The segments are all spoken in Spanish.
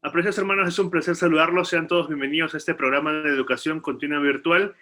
Apreciados hermanos, es un placer saludarlos. Sean todos bienvenidos a este programa de educación continua virtual,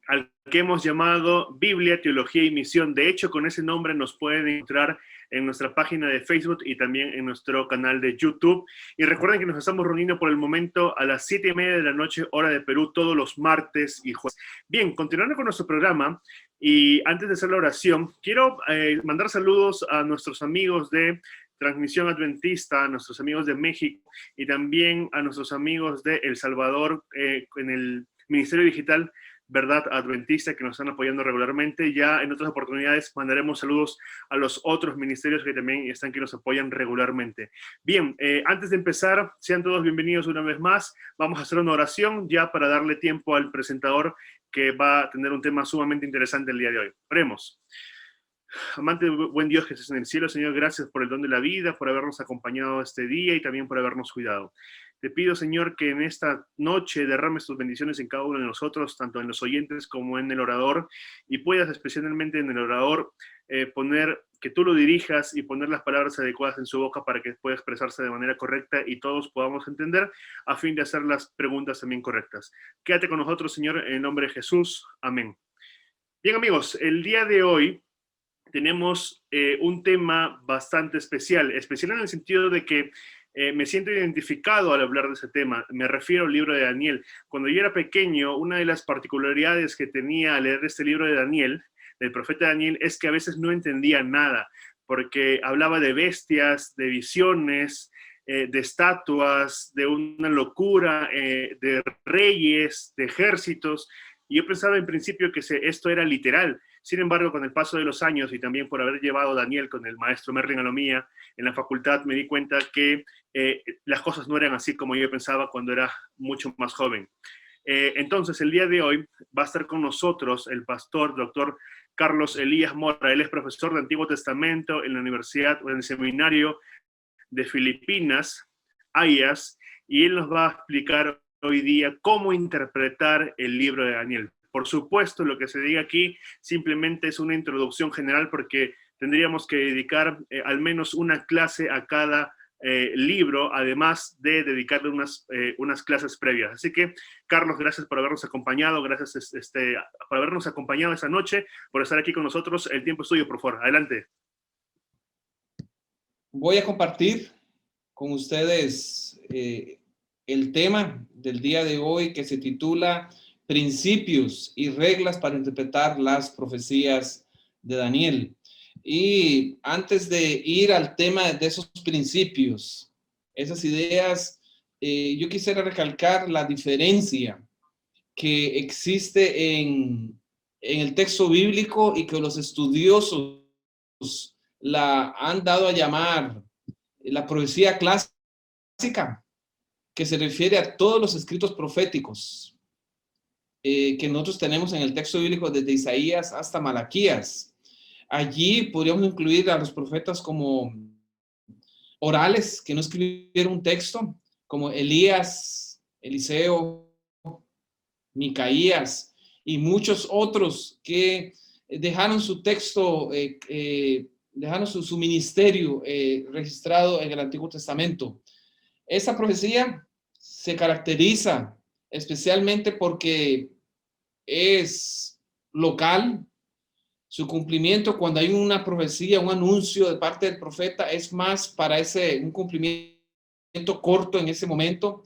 al que hemos llamado Biblia, Teología y Misión. De hecho, con ese nombre nos pueden encontrar en nuestra página de Facebook y también en nuestro canal de YouTube. Y recuerden que nos estamos reuniendo por el momento a las 7:30 de la noche, hora de Perú, todos los martes y jueves. Bien, continuando con nuestro programa, y antes de hacer la oración, quiero mandar saludos a nuestros amigos de Transmisión Adventista, a nuestros amigos de México y también a nuestros amigos de El Salvador en el Ministerio Digital Verdad Adventista, que nos están apoyando regularmente. Ya en otras oportunidades mandaremos saludos a los otros ministerios que también están aquí, nos apoyan regularmente. Bien, antes de empezar, sean todos bienvenidos una vez más. Vamos a hacer una oración ya para darle tiempo al presentador, que va a tener un tema sumamente interesante el día de hoy. Oremos. Amante, buen Dios que estás en el cielo, Señor, gracias por el don de la vida, por habernos acompañado este día y también por habernos cuidado. Te pido, Señor, que en esta noche derrames tus bendiciones en cada uno de nosotros, tanto en los oyentes como en el orador, y puedas especialmente en el orador poner, que tú lo dirijas y poner las palabras adecuadas en su boca para que pueda expresarse de manera correcta y todos podamos entender, a fin de hacer las preguntas también correctas. Quédate con nosotros, Señor, en el nombre de Jesús. Amén. Bien, amigos, el día de hoy tenemos un tema bastante especial en el sentido de que me siento identificado al hablar de ese tema. Me refiero al libro de Daniel. Cuando yo era pequeño, una de las particularidades que tenía al leer este libro de Daniel, del profeta Daniel, es que a veces no entendía nada, porque hablaba de bestias, de visiones, de estatuas, de una locura, de reyes, de ejércitos, y yo pensaba en principio que esto era literal. Sin embargo, con el paso de los años y también por haber llevado a Daniel con el maestro Merlin Alomía en la facultad, me di cuenta que las cosas no eran así como yo pensaba cuando era mucho más joven. Entonces, el día de hoy va a estar con nosotros el pastor, doctor Carlos Elías Mora. Él es profesor de Antiguo Testamento en la Universidad o en el Seminario de Filipinas, AIAS, y él nos va a explicar hoy día cómo interpretar el libro de Daniel. Por supuesto, lo que se diga aquí simplemente es una introducción general, porque tendríamos que dedicar al menos una clase a cada libro, además de dedicarle unas clases previas. Así que, Carlos, gracias por habernos acompañado, gracias por habernos acompañado esta noche, por estar aquí con nosotros. El tiempo es tuyo, por favor. Adelante. Voy a compartir con ustedes el tema del día de hoy, que se titula Principios y reglas para interpretar las profecías de Daniel. Y antes de ir al tema de esos principios, esas ideas, yo quisiera recalcar la diferencia que existe en el texto bíblico y que los estudiosos la han dado a llamar la profecía clásica, que se refiere a todos los escritos proféticos que nosotros tenemos en el texto bíblico desde Isaías hasta Malaquías. Allí podríamos incluir a los profetas como orales, que no escribieron un texto, como Elías, Eliseo, Micaías y muchos otros que dejaron su texto, dejaron su ministerio registrado en el Antiguo Testamento. Esta profecía se caracteriza especialmente porque es local. Su cumplimiento, cuando hay una profecía, un anuncio de parte del profeta, es más para un cumplimiento corto en ese momento.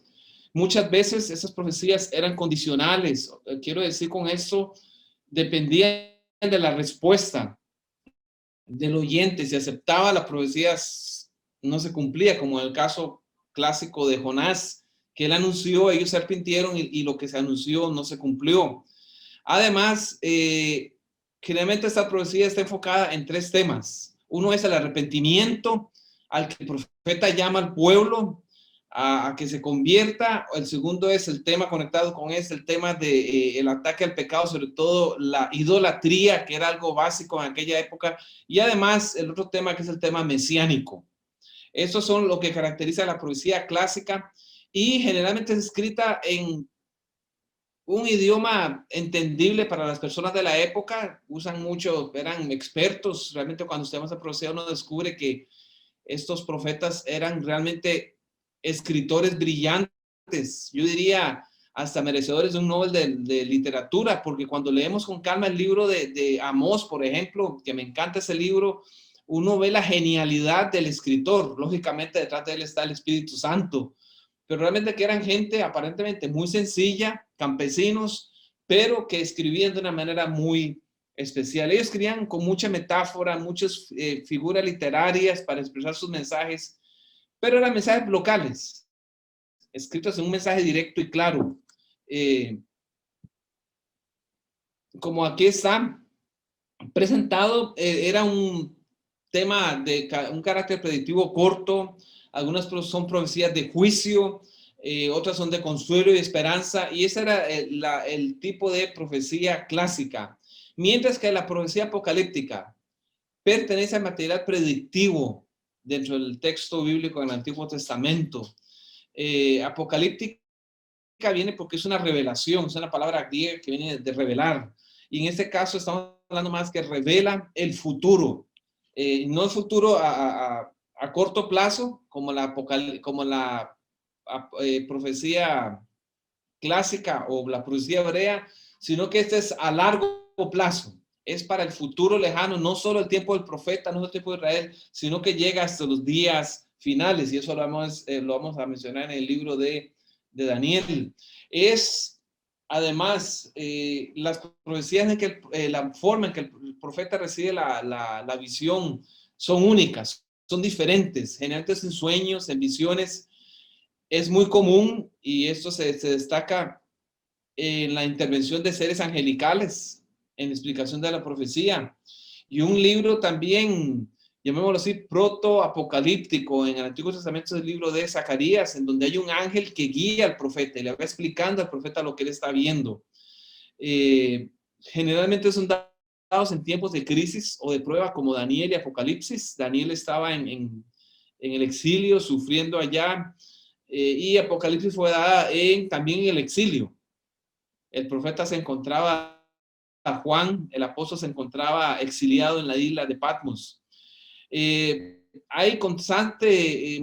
Muchas veces esas profecías eran condicionales. Quiero decir con eso, dependían de la respuesta del oyente. Si aceptaba las profecías, no se cumplía, como en el caso clásico de Jonás, que él anunció, ellos se arrepintieron y lo que se anunció no se cumplió. Además, generalmente esta profecía está enfocada en tres temas. Uno es el arrepentimiento, al que el profeta llama al pueblo a que se convierta. El segundo es el tema conectado con el tema de el ataque al pecado, sobre todo la idolatría, que era algo básico en aquella época. Y además el otro tema, que es el tema mesiánico. Estos son lo que caracteriza la profecía clásica, y generalmente es escrita en un idioma entendible para las personas de la época. Usan mucho, eran expertos. Realmente cuando usted va a profecía, uno descubre que estos profetas eran realmente escritores brillantes, yo diría hasta merecedores de un Nobel de literatura, porque cuando leemos con calma el libro de Amós, por ejemplo, que me encanta ese libro, uno ve la genialidad del escritor. Lógicamente detrás de él está el Espíritu Santo, pero realmente que eran gente aparentemente muy sencilla, campesinos, pero que escribían de una manera muy especial. Ellos escribían con mucha metáfora, muchas figuras literarias para expresar sus mensajes, pero eran mensajes locales, escritos en un mensaje directo y claro. Como aquí está presentado, era un tema de un carácter predictivo corto, algunas son profecías de juicio, otras son de consuelo y esperanza, y ese era el tipo de profecía clásica. Mientras que la profecía apocalíptica pertenece al material predictivo dentro del texto bíblico del Antiguo Testamento. Apocalíptica viene porque es una revelación, es una palabra griega que viene de revelar. Y en este caso estamos hablando más que revela el futuro. No el futuro a corto plazo, como la profecía clásica o la profecía hebrea, sino que este es a largo plazo. Es para el futuro lejano, no solo el tiempo del profeta, no solo el tiempo de Israel, sino que llega hasta los días finales. Y eso lo vamos a mencionar en el libro de Daniel. Es además las profecías en que la forma en que el profeta recibe la visión son únicas, son diferentes, generalmente en sueños, en visiones. Es muy común y esto se destaca en la intervención de seres angelicales en la explicación de la profecía. Y un libro también, llamémoslo así, proto-apocalíptico en el Antiguo Testamento, es el libro de Zacarías, en donde hay un ángel que guía al profeta y le va explicando al profeta lo que él está viendo. Generalmente son dados en tiempos de crisis o de prueba, como Daniel y Apocalipsis. Daniel estaba en el exilio, sufriendo allá, y Apocalipsis fue dada también en el exilio. El profeta se encontraba, Juan, el apóstol, se encontraba exiliado en la isla de Patmos. Hay constante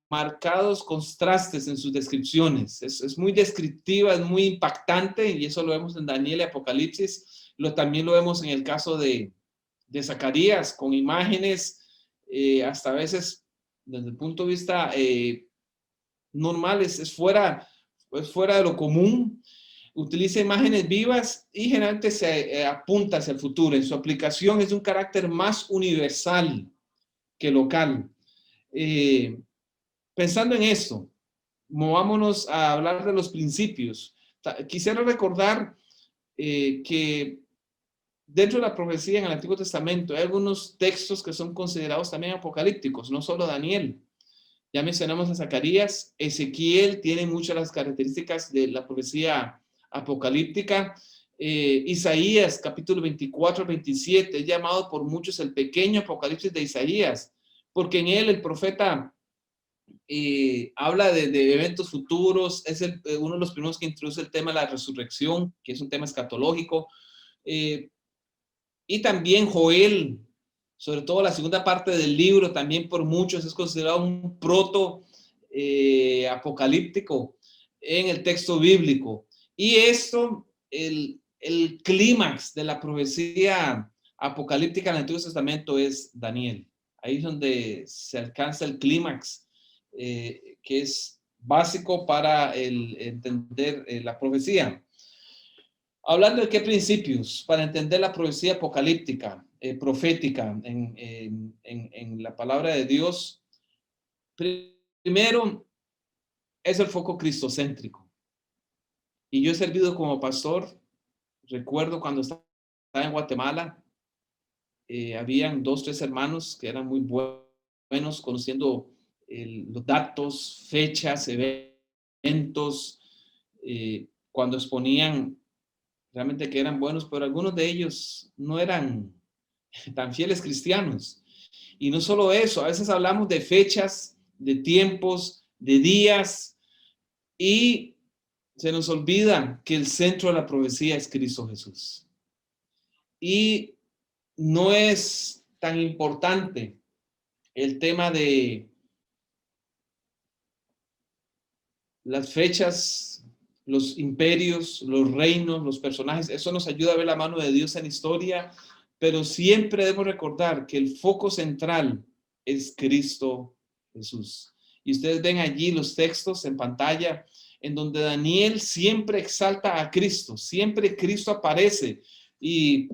marcados contrastes en sus descripciones. Es muy descriptiva, es muy impactante, y eso lo vemos en Daniel y Apocalipsis. También lo vemos en el caso de Zacarías, con imágenes hasta a veces, desde el punto de vista normal, es fuera de lo común. Utiliza imágenes vivas y generalmente se apunta hacia el futuro. En su aplicación es de un carácter más universal que local. Pensando en esto, movámonos a hablar de los principios. Quisiera recordar que dentro de la profecía en el Antiguo Testamento hay algunos textos que son considerados también apocalípticos, no solo Daniel. Ya mencionamos a Zacarías. Ezequiel tiene muchas de las características de la profecía apocalíptica. Isaías, capítulo 24 al 27, es llamado por muchos el pequeño apocalipsis de Isaías, porque en él el profeta habla de eventos futuros. Es uno de los primeros que introduce el tema de la resurrección, que es un tema escatológico. Y también Joel, sobre todo la segunda parte del libro, también por muchos es considerado un proto apocalíptico en el texto bíblico. Y esto, el clímax de la profecía apocalíptica en el Antiguo Testamento es Daniel. Ahí es donde se alcanza el clímax, que es básico para entender la profecía. Hablando de qué principios para entender la profecía apocalíptica, profética en la palabra de Dios. Primero, es el foco cristocéntrico. Y yo he servido como pastor. Recuerdo cuando estaba en Guatemala, habían 2, 3 hermanos que eran muy buenos conociendo los datos, fechas, eventos, cuando exponían realmente que eran buenos, pero algunos de ellos no eran tan fieles cristianos. Y no solo eso, a veces hablamos de fechas, de tiempos, de días, y se nos olvida que el centro de la profecía es Cristo Jesús. Y no es tan importante el tema de las fechas, los imperios, los reinos, los personajes. Eso nos ayuda a ver la mano de Dios en la historia, pero siempre debemos recordar que el foco central es Cristo Jesús. Y ustedes ven allí los textos en pantalla en donde Daniel siempre exalta a Cristo, siempre Cristo aparece. Y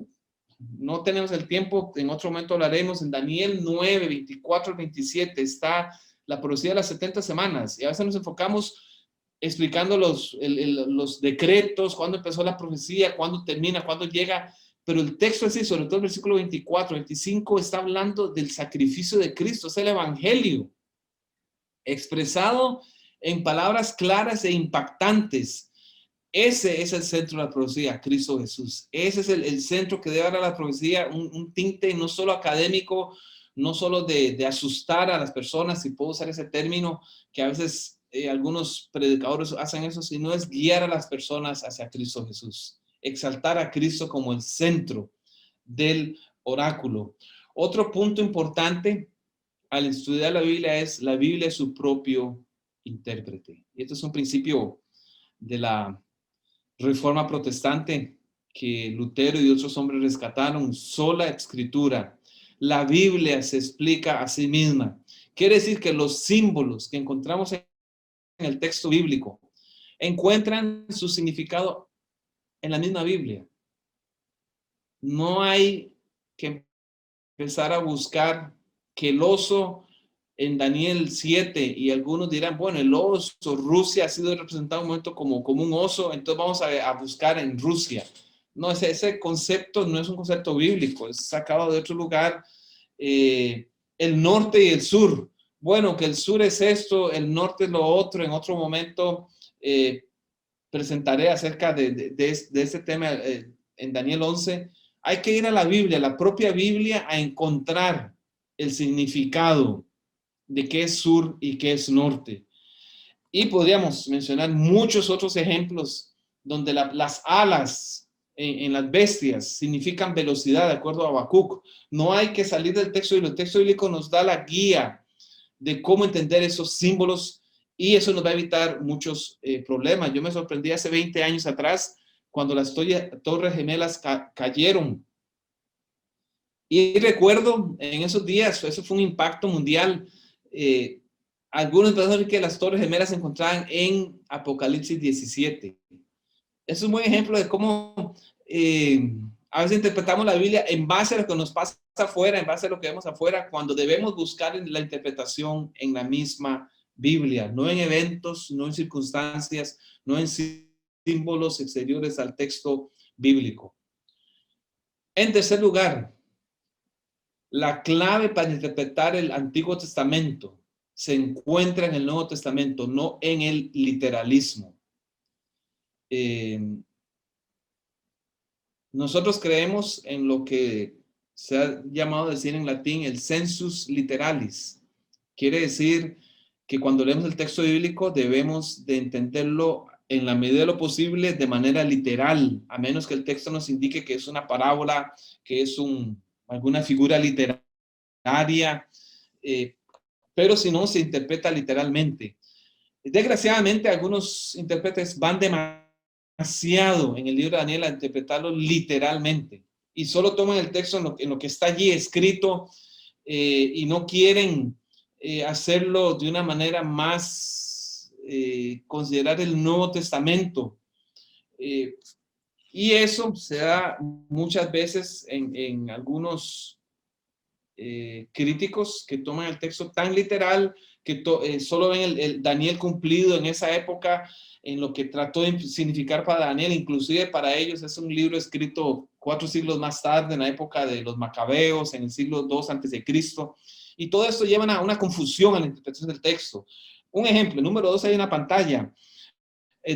no tenemos el tiempo, en otro momento hablaremos. En Daniel 9, 24 al 27 está la profecía de las 70 semanas. Y a veces nos enfocamos explicando los decretos, cuándo empezó la profecía, cuándo termina, cuándo llega. Pero el texto es así, sobre todo el versículo 24, 25, está hablando del sacrificio de Cristo. Es el evangelio expresado en palabras claras e impactantes. Ese es el centro de la profecía, Cristo Jesús. Ese es el centro que debe dar a la profecía un tinte no solo académico, no solo de asustar a las personas, si puedo usar ese término, que a veces algunos predicadores hacen eso, sino es guiar a las personas hacia Cristo Jesús. Exaltar a Cristo como el centro del oráculo. Otro punto importante al estudiar la Biblia es su propio intérprete. Y esto es un principio de la Reforma protestante que Lutero y otros hombres rescataron. Sola escritura. La Biblia se explica a sí misma. Quiere decir que los símbolos que encontramos en el texto bíblico encuentran su significado en la misma Biblia. No hay que empezar a buscar que el oso en Daniel 7, y algunos dirán, bueno, el oso, Rusia ha sido representado un momento como un oso, entonces vamos a buscar en Rusia. No, ese concepto no es un concepto bíblico, es sacado de otro lugar. El norte y el sur. Bueno, que el sur es esto, el norte es lo otro. En otro momento presentaré acerca de este tema en Daniel 11. Hay que ir a la Biblia, la propia Biblia, a encontrar el significado de qué es sur y qué es norte. Y podríamos mencionar muchos otros ejemplos donde las alas en las bestias significan velocidad, de acuerdo a Habacuc. No hay que salir del texto bíblico. El texto bíblico nos da la guía de cómo entender esos símbolos y eso nos va a evitar muchos problemas. Yo me sorprendí hace 20 años atrás cuando las Torres Gemelas cayeron. Y recuerdo en esos días, eso fue un impacto mundial. Algunos pensaron que las Torres Gemelas se encontraban en Apocalipsis 17. Es un buen ejemplo de cómo a veces interpretamos la Biblia en base a lo que nos pasa afuera, en base a lo que vemos afuera, cuando debemos buscar la interpretación en la misma Biblia, no en eventos, no en circunstancias, no en símbolos exteriores al texto bíblico. En tercer lugar, la clave para interpretar el Antiguo Testamento se encuentra en el Nuevo Testamento, no en el literalismo. Nosotros creemos en lo que se ha llamado decir en latín el sensus literalis. Quiere decir que cuando leemos el texto bíblico debemos de entenderlo en la medida de lo posible de manera literal, a menos que el texto nos indique que es una parábola, que es alguna figura literaria, pero si no, se interpreta literalmente. Desgraciadamente, algunos intérpretes van demasiado en el libro de Daniel a interpretarlo literalmente y solo toman el texto en lo que está allí escrito y no quieren hacerlo de una manera más, considerar el Nuevo Testamento. Y eso se da muchas veces en algunos críticos que toman el texto tan literal que solo ven el Daniel cumplido en esa época, en lo que trató de significar para Daniel. Inclusive para ellos es un libro escrito 4 siglos más tarde, en la época de los Macabeos, en el siglo II antes de Cristo. Y todo esto lleva a una confusión en la interpretación del texto. Un ejemplo, número 2 hay en la pantalla.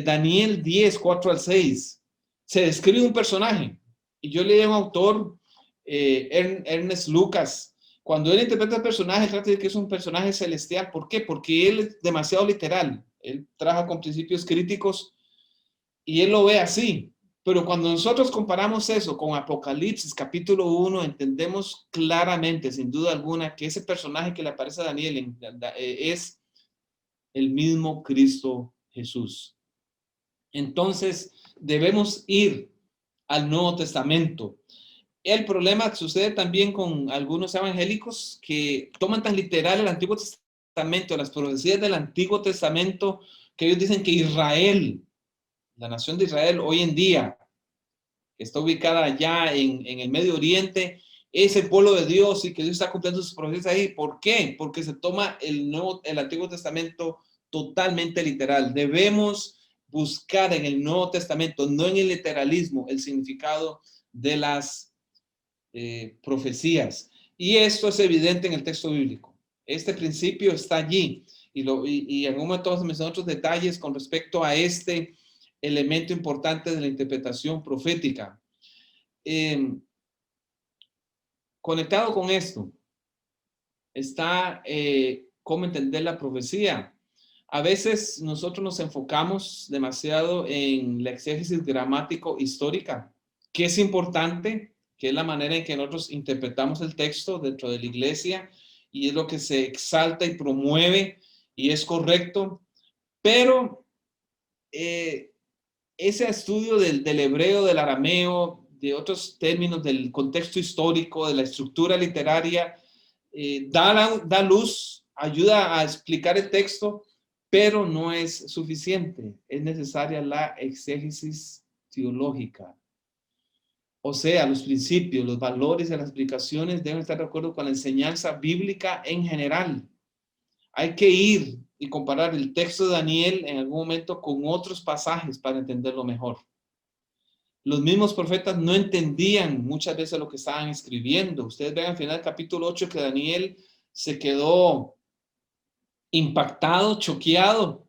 Daniel 10, 4 al 6. Se describe un personaje. Y yo leí a un autor, Ernest Lucas. Cuando él interpreta el personaje, trata de que es un personaje celestial. ¿Por qué? Porque él es demasiado literal. Él trabaja con principios críticos y él lo ve así. Pero cuando nosotros comparamos eso con Apocalipsis capítulo 1, entendemos claramente, sin duda alguna, que ese personaje que le aparece a Daniel es el mismo Cristo Jesús. Entonces, debemos ir al Nuevo Testamento. El problema sucede también con algunos evangélicos que toman tan literal el Antiguo Testamento, las profecías del Antiguo Testamento, que ellos dicen que Israel, la nación de Israel hoy en día, que está ubicada allá en el Medio Oriente, es el pueblo de Dios y que Dios está cumpliendo sus profecías ahí. ¿Por qué? Porque se toma el Antiguo Testamento totalmente literal. Debemos buscar en el Nuevo Testamento, no en el literalismo, el significado de las profecías. Y esto es evidente en el texto bíblico. Este principio está allí y en un momento vamos a mencionar otros detalles con respecto a este elemento importante de la interpretación profética. Conectado con esto está cómo entender la profecía. A veces nosotros nos enfocamos demasiado en la exégesis gramático-histórica, que es importante, que es la manera en que nosotros interpretamos el texto dentro de la iglesia y es lo que se exalta y promueve y es correcto, pero ese estudio del hebreo, del arameo, de otros términos, del contexto histórico, de la estructura literaria, da luz, ayuda a explicar el texto, pero no es suficiente. Es necesaria la exégesis teológica. O sea, los principios, los valores y las explicaciones deben estar de acuerdo con la enseñanza bíblica en general. Hay que ir y comparar el texto de Daniel en algún momento con otros pasajes para entenderlo mejor. Los mismos profetas no entendían muchas veces lo que estaban escribiendo. Ustedes ven al final del capítulo 8 que Daniel se quedó impactado, choqueado,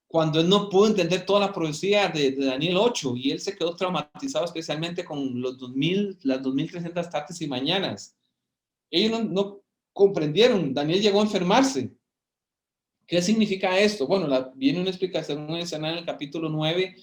cuando él no pudo entender toda la profecía de Daniel 8 y él se quedó traumatizado especialmente con las 2300 tardes y mañanas. Ellos no comprendieron. Daniel llegó a enfermarse. ¿Qué significa esto? Bueno, viene una explicación adicional en el capítulo 9,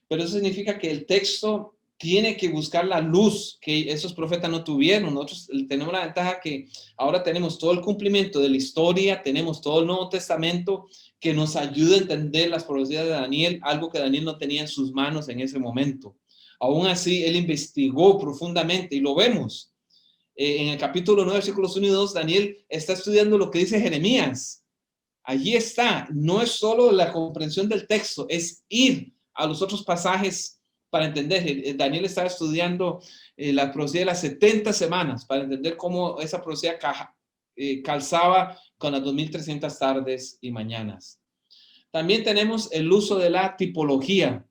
pero eso significa que el texto tiene que buscar la luz que esos profetas no tuvieron. Nosotros tenemos la ventaja que ahora tenemos todo el cumplimiento de la historia, tenemos todo el Nuevo Testamento que nos ayuda a entender las profecías de Daniel, algo que Daniel no tenía en sus manos en ese momento. Aún así, él investigó profundamente y lo vemos. En el capítulo 9, versículos 1 y 2, Daniel está estudiando lo que dice Jeremías. Allí está, no es solo la comprensión del texto, es ir a los otros pasajes para entender. Daniel estaba estudiando la profecía de las 70 semanas para entender cómo esa profecía calzaba con las 2300 tardes y mañanas. También tenemos el uso de la tipología.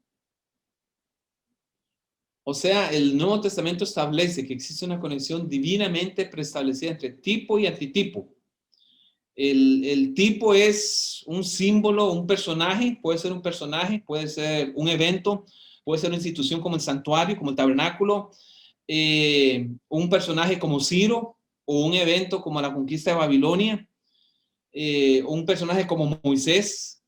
O sea, el Nuevo Testamento establece que existe una conexión divinamente preestablecida entre tipo y antitipo. El tipo es un símbolo, un personaje, puede ser un personaje, puede ser un evento, puede ser una institución como el santuario, como el tabernáculo, un personaje como Ciro o un evento como la conquista de Babilonia, un personaje como Moisés,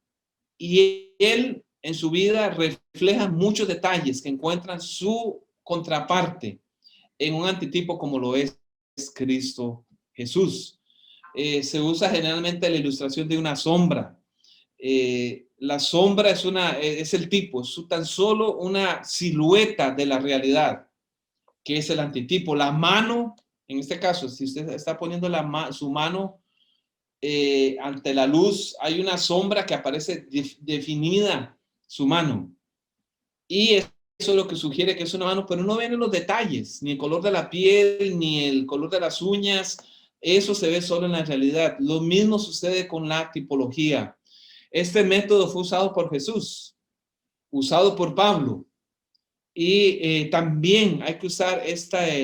y él en su vida refleja muchos detalles que encuentran su contraparte en un antitipo como lo es Cristo Jesús. Se usa generalmente la ilustración de una sombra. La sombra es el tipo, es tan solo una silueta de la realidad, que es el antitipo. La mano, en este caso, si usted está poniendo su mano ante la luz, hay una sombra que aparece definida, su mano. Y eso es lo que sugiere que es una mano, pero no ven los detalles, ni el color de la piel, ni el color de las uñas. Eso se ve solo en la realidad. Lo mismo sucede con la tipología. Este método fue usado por Jesús, usado por Pablo. Y también hay que usar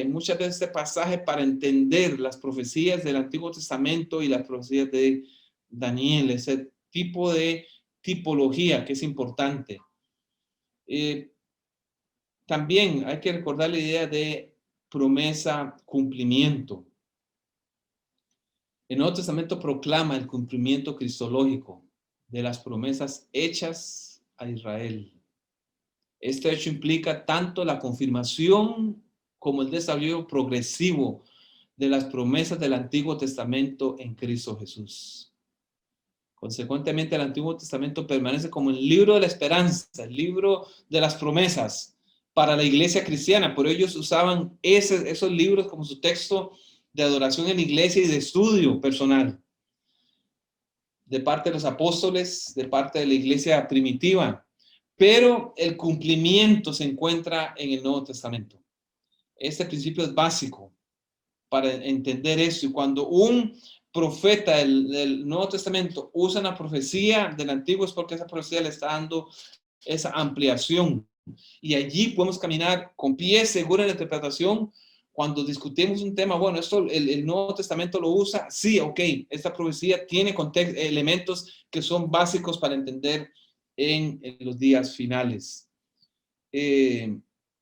muchas veces este pasaje para entender las profecías del Antiguo Testamento y las profecías de Daniel, ese tipo de tipología que es importante. También hay que recordar la idea de promesa, cumplimiento. El Nuevo Testamento proclama el cumplimiento cristológico de las promesas hechas a Israel. Este hecho implica tanto la confirmación como el desarrollo progresivo de las promesas del Antiguo Testamento en Cristo Jesús. Consecuentemente, el Antiguo Testamento permanece como el libro de la esperanza, el libro de las promesas para la iglesia cristiana. Por ellos usaban esos libros como su texto de adoración en la iglesia y de estudio personal, de parte de los apóstoles, de parte de la iglesia primitiva. Pero el cumplimiento se encuentra en el Nuevo Testamento. Este principio es básico para entender eso. Y cuando un profeta del Nuevo Testamento usa una profecía del Antiguo, es porque esa profecía le está dando esa ampliación. Y allí podemos caminar con pie seguro en la interpretación. Cuando discutimos un tema, bueno, esto el Nuevo Testamento lo usa, sí, ok, esta profecía tiene elementos que son básicos para entender en los días finales.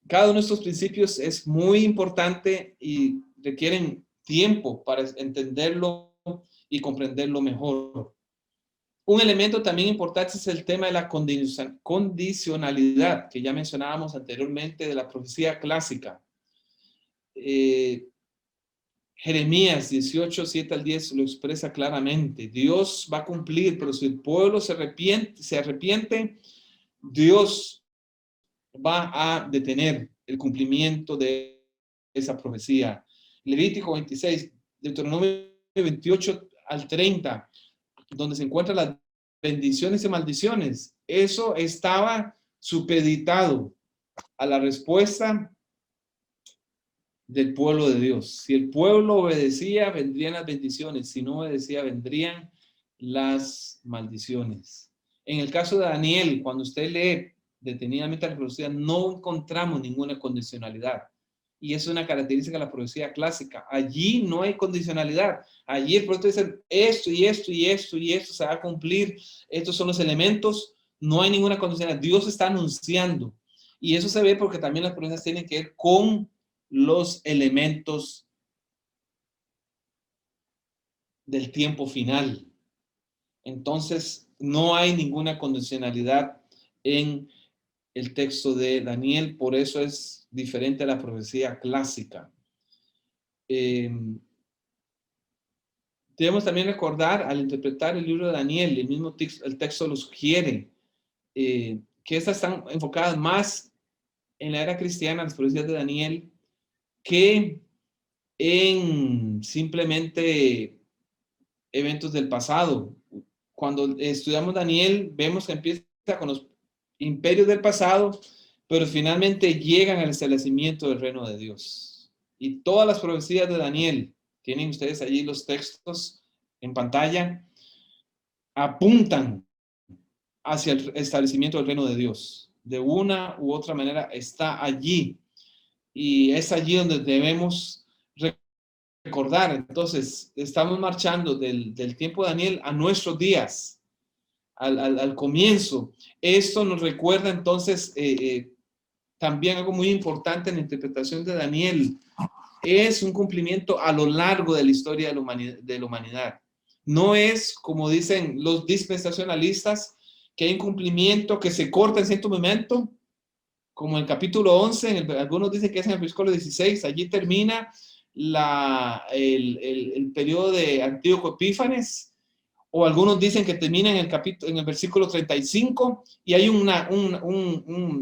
Cada uno de estos principios es muy importante y requieren tiempo para entenderlo y comprenderlo mejor. Un elemento también importante es el tema de la condicionalidad, que ya mencionábamos anteriormente de la profecía clásica. Jeremías 18, 7 al 10 lo expresa claramente. Dios va a cumplir, pero si el pueblo se arrepiente, Dios va a detener el cumplimiento de esa profecía. Levítico 26, Deuteronomio 28 al 30, donde se encuentran las bendiciones y maldiciones. Eso estaba supeditado a la respuesta del pueblo de Dios. Si el pueblo obedecía, vendrían las bendiciones. Si no obedecía, vendrían las maldiciones. En el caso de Daniel, cuando usted lee detenidamente la profecía, no encontramos ninguna condicionalidad. Y es una característica de la profecía clásica. Allí no hay condicionalidad. Allí el profeta dice esto y esto y esto y esto se va a cumplir. Estos son los elementos. No hay ninguna condicionalidad. Dios está anunciando. Y eso se ve porque también las profecías tienen que ver con los elementos del tiempo final. Entonces, no hay ninguna condicionalidad en el texto de Daniel, por eso es diferente a la profecía clásica. Debemos también recordar, al interpretar el libro de Daniel, el mismo el texto lo sugiere, que estas están enfocadas más en la era cristiana, las profecías de Daniel, que en simplemente eventos del pasado. Cuando estudiamos Daniel, vemos que empieza con los imperios del pasado, pero finalmente llegan al establecimiento del reino de Dios. Y todas las profecías de Daniel, tienen ustedes allí los textos en pantalla, apuntan hacia el establecimiento del reino de Dios. De una u otra manera está allí. Y es allí donde debemos recordar. Entonces, estamos marchando del tiempo de Daniel a nuestros días, al comienzo. Esto nos recuerda entonces también algo muy importante en la interpretación de Daniel. Es un cumplimiento a lo largo de la historia de la humanidad. No es, como dicen los dispensacionalistas, que hay un cumplimiento que se corta en cierto momento, como en el capítulo 11, algunos dicen que es en el versículo 16, allí termina el periodo de Antíoco Epífanes, o algunos dicen que termina en el versículo 35, y hay ellos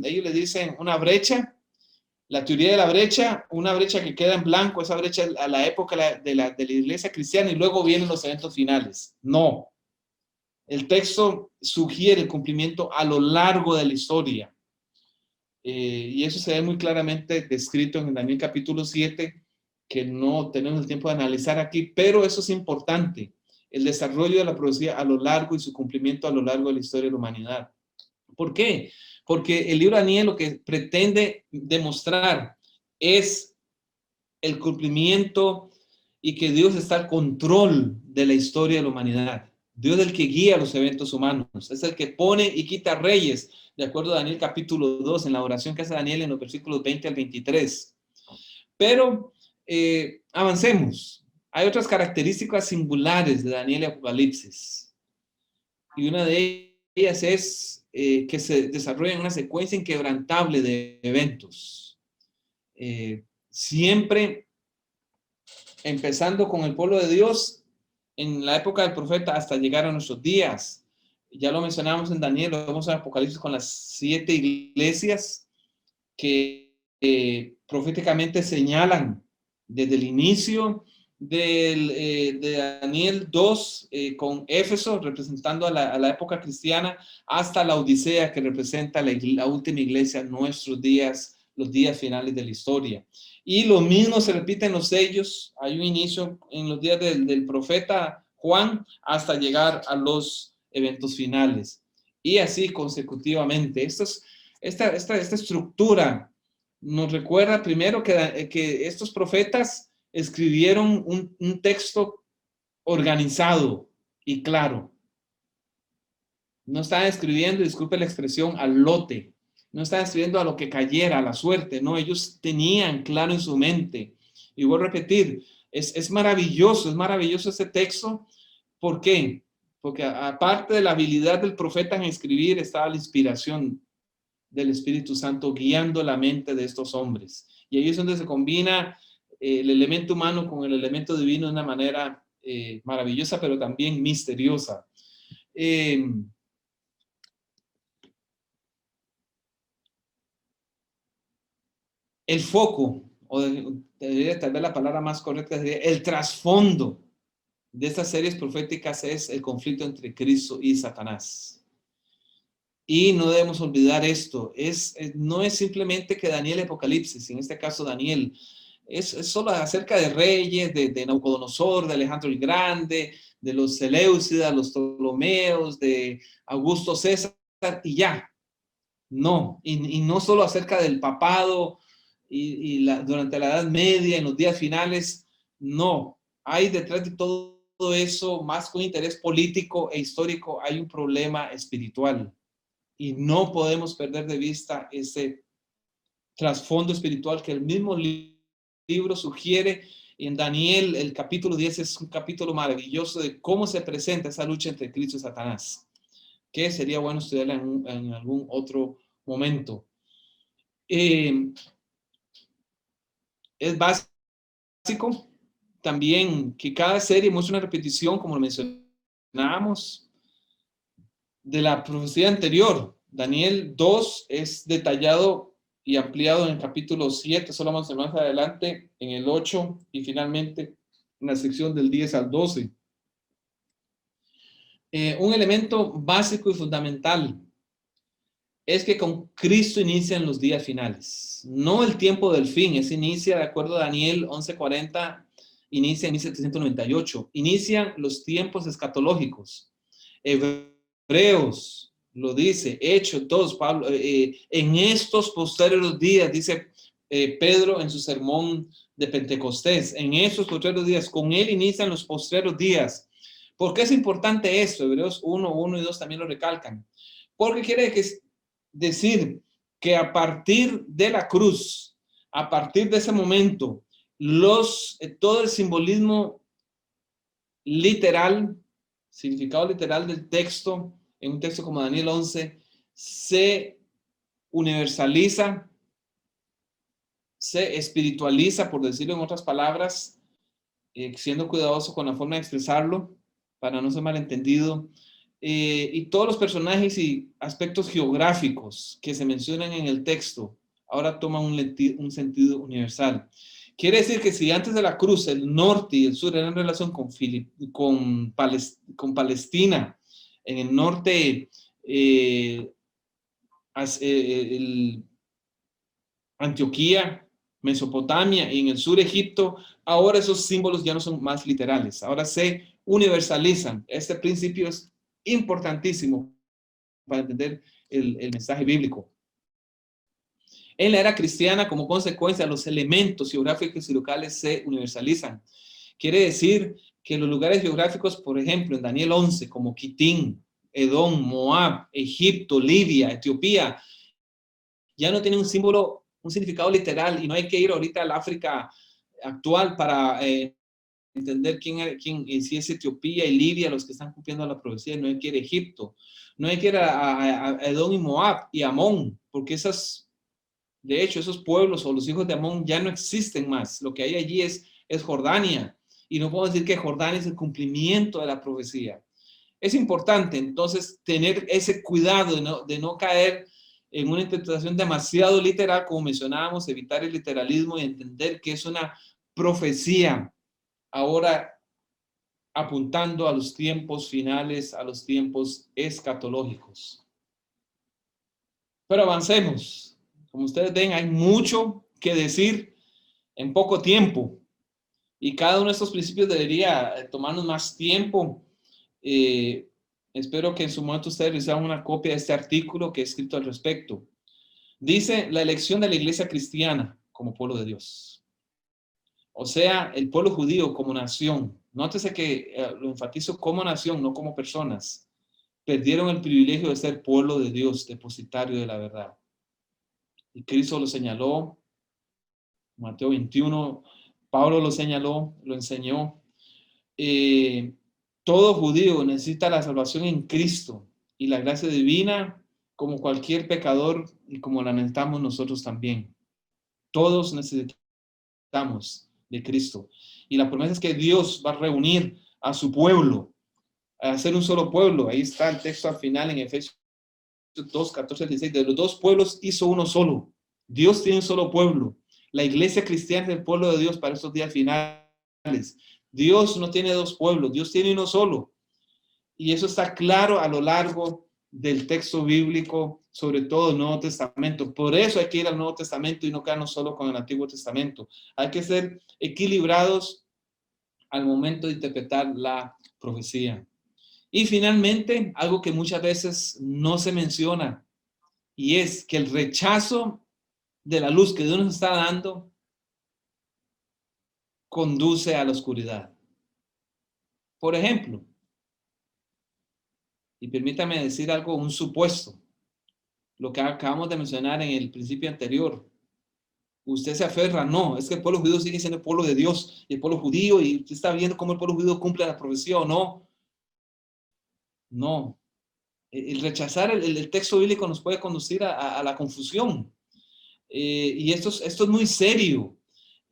le dicen una brecha, la teoría de la brecha, una brecha que queda en blanco, esa brecha a la época de la iglesia cristiana, y luego vienen los eventos finales. No. El texto sugiere el cumplimiento a lo largo de la historia. Y eso se ve muy claramente descrito en Daniel capítulo 7, que no tenemos el tiempo de analizar aquí, pero eso es importante, el desarrollo de la profecía a lo largo y su cumplimiento a lo largo de la historia de la humanidad. ¿Por qué? Porque el libro de Daniel lo que pretende demostrar es el cumplimiento y que Dios está al control de la historia de la humanidad. Dios es el que guía los eventos humanos, es el que pone y quita reyes, de acuerdo a Daniel capítulo 2, en la oración que hace Daniel en los versículos 20 al 23. Pero avancemos. Hay otras características singulares de Daniel y Apocalipsis. Y una de ellas es que se desarrolla en una secuencia inquebrantable de eventos. Siempre empezando con el pueblo de Dios en la época del profeta hasta llegar a nuestros días. Ya lo mencionamos en Daniel, lo vemos en Apocalipsis con las 7 iglesias que proféticamente señalan desde el inicio de Daniel 2 con Éfeso representando a la época cristiana hasta la Odisea que representa la última iglesia en nuestros días, los días finales de la historia. Y lo mismo se repite en los sellos. Hay un inicio en los días del profeta Juan hasta llegar a los eventos finales. Y así consecutivamente. Esta estructura nos recuerda primero que estos profetas escribieron un texto organizado y claro. No estaban escribiendo, disculpe la expresión, al lote. No estaban escribiendo a lo que cayera, a la suerte. No, ellos tenían claro en su mente. Y voy a repetir, es maravilloso ese texto. ¿Por qué? Porque aparte de la habilidad del profeta en escribir, estaba la inspiración del Espíritu Santo guiando la mente de estos hombres. Y ahí es donde se combina el elemento humano con el elemento divino de una manera maravillosa, pero también misteriosa. El foco, o debería tal vez la palabra más correcta sería el trasfondo de estas series proféticas es el conflicto entre Cristo y Satanás. Y no debemos olvidar esto, no es simplemente que Daniel Apocalipsis, en este caso Daniel, es solo acerca de reyes, de Nabucodonosor, de Alejandro el Grande, de los Seleucidas, los Ptolomeos, de Augusto César, y ya. No, y no solo acerca del papado durante la Edad Media, en los días finales, no. Hay detrás de todo eso, más que un interés político e histórico, hay un problema espiritual. Y no podemos perder de vista ese trasfondo espiritual que el mismo libro sugiere. En Daniel, el capítulo 10 es un capítulo maravilloso de cómo se presenta esa lucha entre Cristo y Satanás, que sería bueno estudiarla en algún otro momento. Es básico también que cada serie muestra una repetición, como lo mencionábamos, de la profecía anterior. Daniel 2 es detallado y ampliado en el capítulo 7, solo más adelante en el 8 y finalmente en la sección del 10 al 12. Un elemento básico y fundamental es que con Cristo inician los días finales, no el tiempo del fin. Ese inicia, de acuerdo a Daniel 11:40, inicia en 1798. Inician los tiempos escatológicos. Hebreos lo dice, Hechos 2, Pablo, en estos posteriores días, dice Pedro en su sermón de Pentecostés, en estos posteriores días, con él inician los posteriores días. ¿Por qué es importante esto? Hebreos 1 y 2 también lo recalcan. Porque quiere decir que a partir de la cruz, a partir de ese momento, todo el simbolismo literal, significado literal del texto, en un texto como Daniel 11, se universaliza, se espiritualiza, por decirlo en otras palabras, siendo cuidadoso con la forma de expresarlo, para no ser malentendido. Y todos los personajes y aspectos geográficos que se mencionan en el texto ahora toman un sentido universal. Quiere decir que si antes de la cruz el norte y el sur eran en relación con Palestina, en el norte Antioquía, Mesopotamia y en el sur Egipto, ahora esos símbolos ya no son más literales, ahora se universalizan. Este principio es importantísimo para entender el mensaje bíblico. En la era cristiana, como consecuencia, los elementos geográficos y locales se universalizan. Quiere decir que los lugares geográficos, por ejemplo, en Daniel 11, como Quitín, Edom, Moab, Egipto, Libia, Etiopía, ya no tienen un significado literal, y no hay que ir ahorita al África actual para entender si es Etiopía y Libia los que están cumpliendo la profecía. No hay que ir a Egipto, no hay que ir a Edom y Moab y Amón, porque de hecho, esos pueblos o los hijos de Amón ya no existen más. Lo que hay allí es Jordania. Y no podemos decir que Jordán es el cumplimiento de la profecía. Es importante, entonces, tener ese cuidado de no caer en una interpretación demasiado literal, como mencionábamos, evitar el literalismo y entender que es una profecía ahora apuntando a los tiempos finales, a los tiempos escatológicos. Pero avancemos. Como ustedes ven, hay mucho que decir en poco tiempo. Y cada uno de estos principios debería tomarnos más tiempo. Espero que en su momento ustedes reciban una copia de este artículo que he escrito al respecto. Dice la elección de la iglesia cristiana como pueblo de Dios. O sea, el pueblo judío como nación. Nótese que lo enfatizo como nación, no como personas. Perdieron el privilegio de ser pueblo de Dios, depositario de la verdad. Y Cristo lo señaló, Mateo 21, Pablo lo señaló, lo enseñó. Todo judío necesita la salvación en Cristo y la gracia divina como cualquier pecador y como la necesitamos nosotros también. Todos necesitamos de Cristo. Y la promesa es que Dios va a reunir a su pueblo, a hacer un solo pueblo. Ahí está el texto al final en Efesios 2, 14, 16. De los dos pueblos hizo uno solo. Dios tiene un solo pueblo. La iglesia cristiana es el pueblo de Dios para estos días finales. Dios no tiene dos pueblos, Dios tiene uno solo. Y eso está claro a lo largo del texto bíblico, sobre todo el Nuevo Testamento. Por eso hay que ir al Nuevo Testamento y no quedarnos solo con el Antiguo Testamento. Hay que ser equilibrados al momento de interpretar la profecía. Y finalmente, algo que muchas veces no se menciona, y es que el rechazo de la luz que Dios nos está dando conduce a la oscuridad. Por ejemplo, y permítame decir algo, un supuesto, lo que acabamos de mencionar en el principio anterior. Usted se aferra, no, es que el pueblo judío sigue siendo el pueblo de Dios, y el pueblo judío, y usted está viendo cómo el pueblo judío cumple la profecía o no. No. El rechazar el texto bíblico nos puede conducir a la confusión. Y esto es muy serio.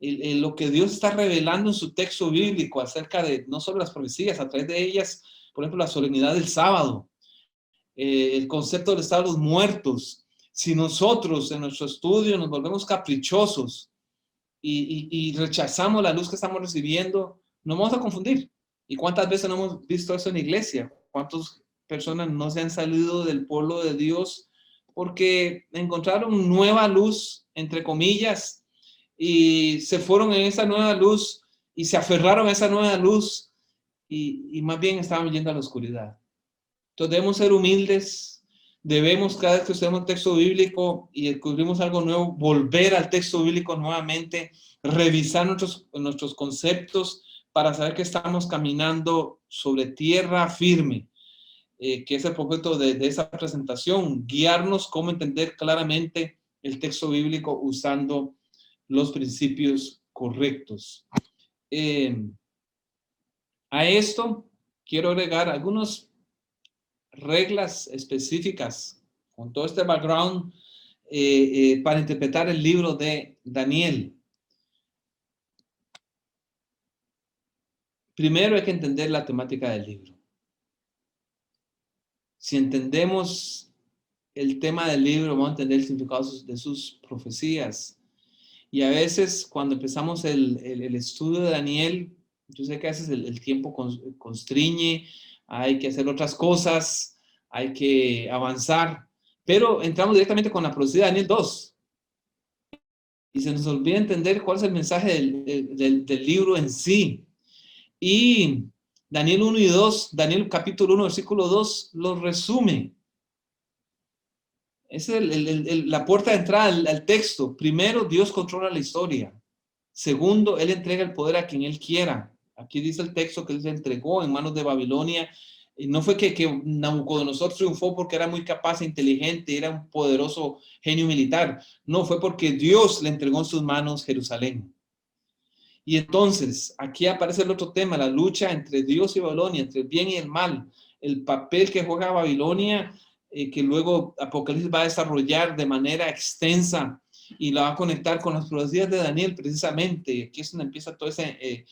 Lo que Dios está revelando en su texto bíblico acerca de no solo las profecías, a través de ellas, por ejemplo, la solemnidad del sábado, el concepto del estado de los muertos. Si nosotros en nuestro estudio nos volvemos caprichosos y rechazamos la luz que estamos recibiendo, nos vamos a confundir. ¿Y cuántas veces no hemos visto eso en la iglesia? ¿Cuántas personas no se han salido del pueblo de Dios porque encontraron nueva luz, entre comillas, y se fueron en esa nueva luz y se aferraron a esa nueva luz y más bien estaban yendo a la oscuridad? Entonces debemos ser humildes, debemos cada vez que usemos un texto bíblico y descubrimos algo nuevo, volver al texto bíblico nuevamente, revisar nuestros conceptos para saber que estamos caminando sobre tierra firme, que es el propósito de esa presentación, guiarnos cómo entender claramente el texto bíblico usando los principios correctos. A esto quiero agregar algunos reglas específicas con todo este background para interpretar el libro de Daniel. Primero hay que entender la temática del libro. Si entendemos el tema del libro, vamos a entender el significado de sus profecías. Y a veces cuando empezamos el estudio de Daniel, yo sé que a veces el tiempo constriñe, hay que hacer otras cosas, hay que avanzar, pero entramos directamente con la profecía de Daniel 2. Y se nos olvida entender cuál es el mensaje del libro en sí. Y Daniel 1 y 2, Daniel capítulo 1, versículo 2, lo resume. Esa es la puerta de entrada al texto. Primero, Dios controla la historia. Segundo, Él entrega el poder a quien Él quiera. Aquí dice el texto que Él se entregó en manos de Babilonia. Y no fue que Nabucodonosor triunfó porque era muy capaz e inteligente, era un poderoso genio militar. No, fue porque Dios le entregó en sus manos Jerusalén. Y entonces, aquí aparece el otro tema, la lucha entre Dios y Babilonia, entre el bien y el mal. El papel que juega Babilonia, que luego Apocalipsis va a desarrollar de manera extensa y la va a conectar con las profecías de Daniel precisamente. Aquí es donde empieza todo ese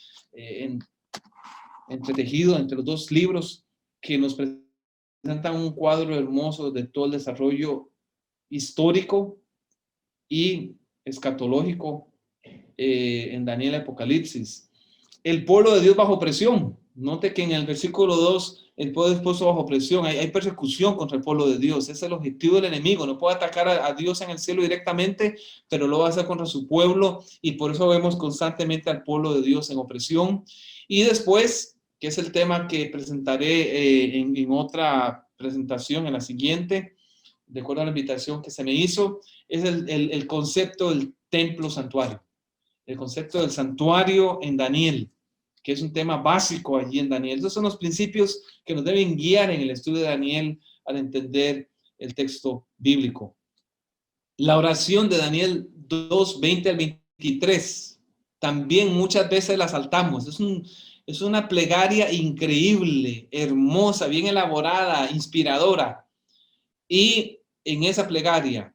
entretejido entre los dos libros que nos presentan un cuadro hermoso de todo el desarrollo histórico y escatológico en Daniel y Apocalipsis. El pueblo de Dios bajo presión. Note que en el versículo 2, el pueblo es puesto bajo presión. Hay persecución contra el pueblo de Dios. Ese es el objetivo del enemigo. No puede atacar a Dios en el cielo directamente, pero lo va a hacer contra su pueblo. Y por eso vemos constantemente al pueblo de Dios en opresión. Y después, que es el tema que presentaré en otra presentación, en la siguiente, de acuerdo a la invitación que se me hizo, es el concepto del templo santuario. El concepto del santuario en Daniel, que es un tema básico allí en Daniel. Esos son los principios que nos deben guiar en el estudio de Daniel al entender el texto bíblico. La oración de Daniel 2, 20 al 23, también muchas veces la saltamos. Es una plegaria increíble, hermosa, bien elaborada, inspiradora. Y en esa plegaria,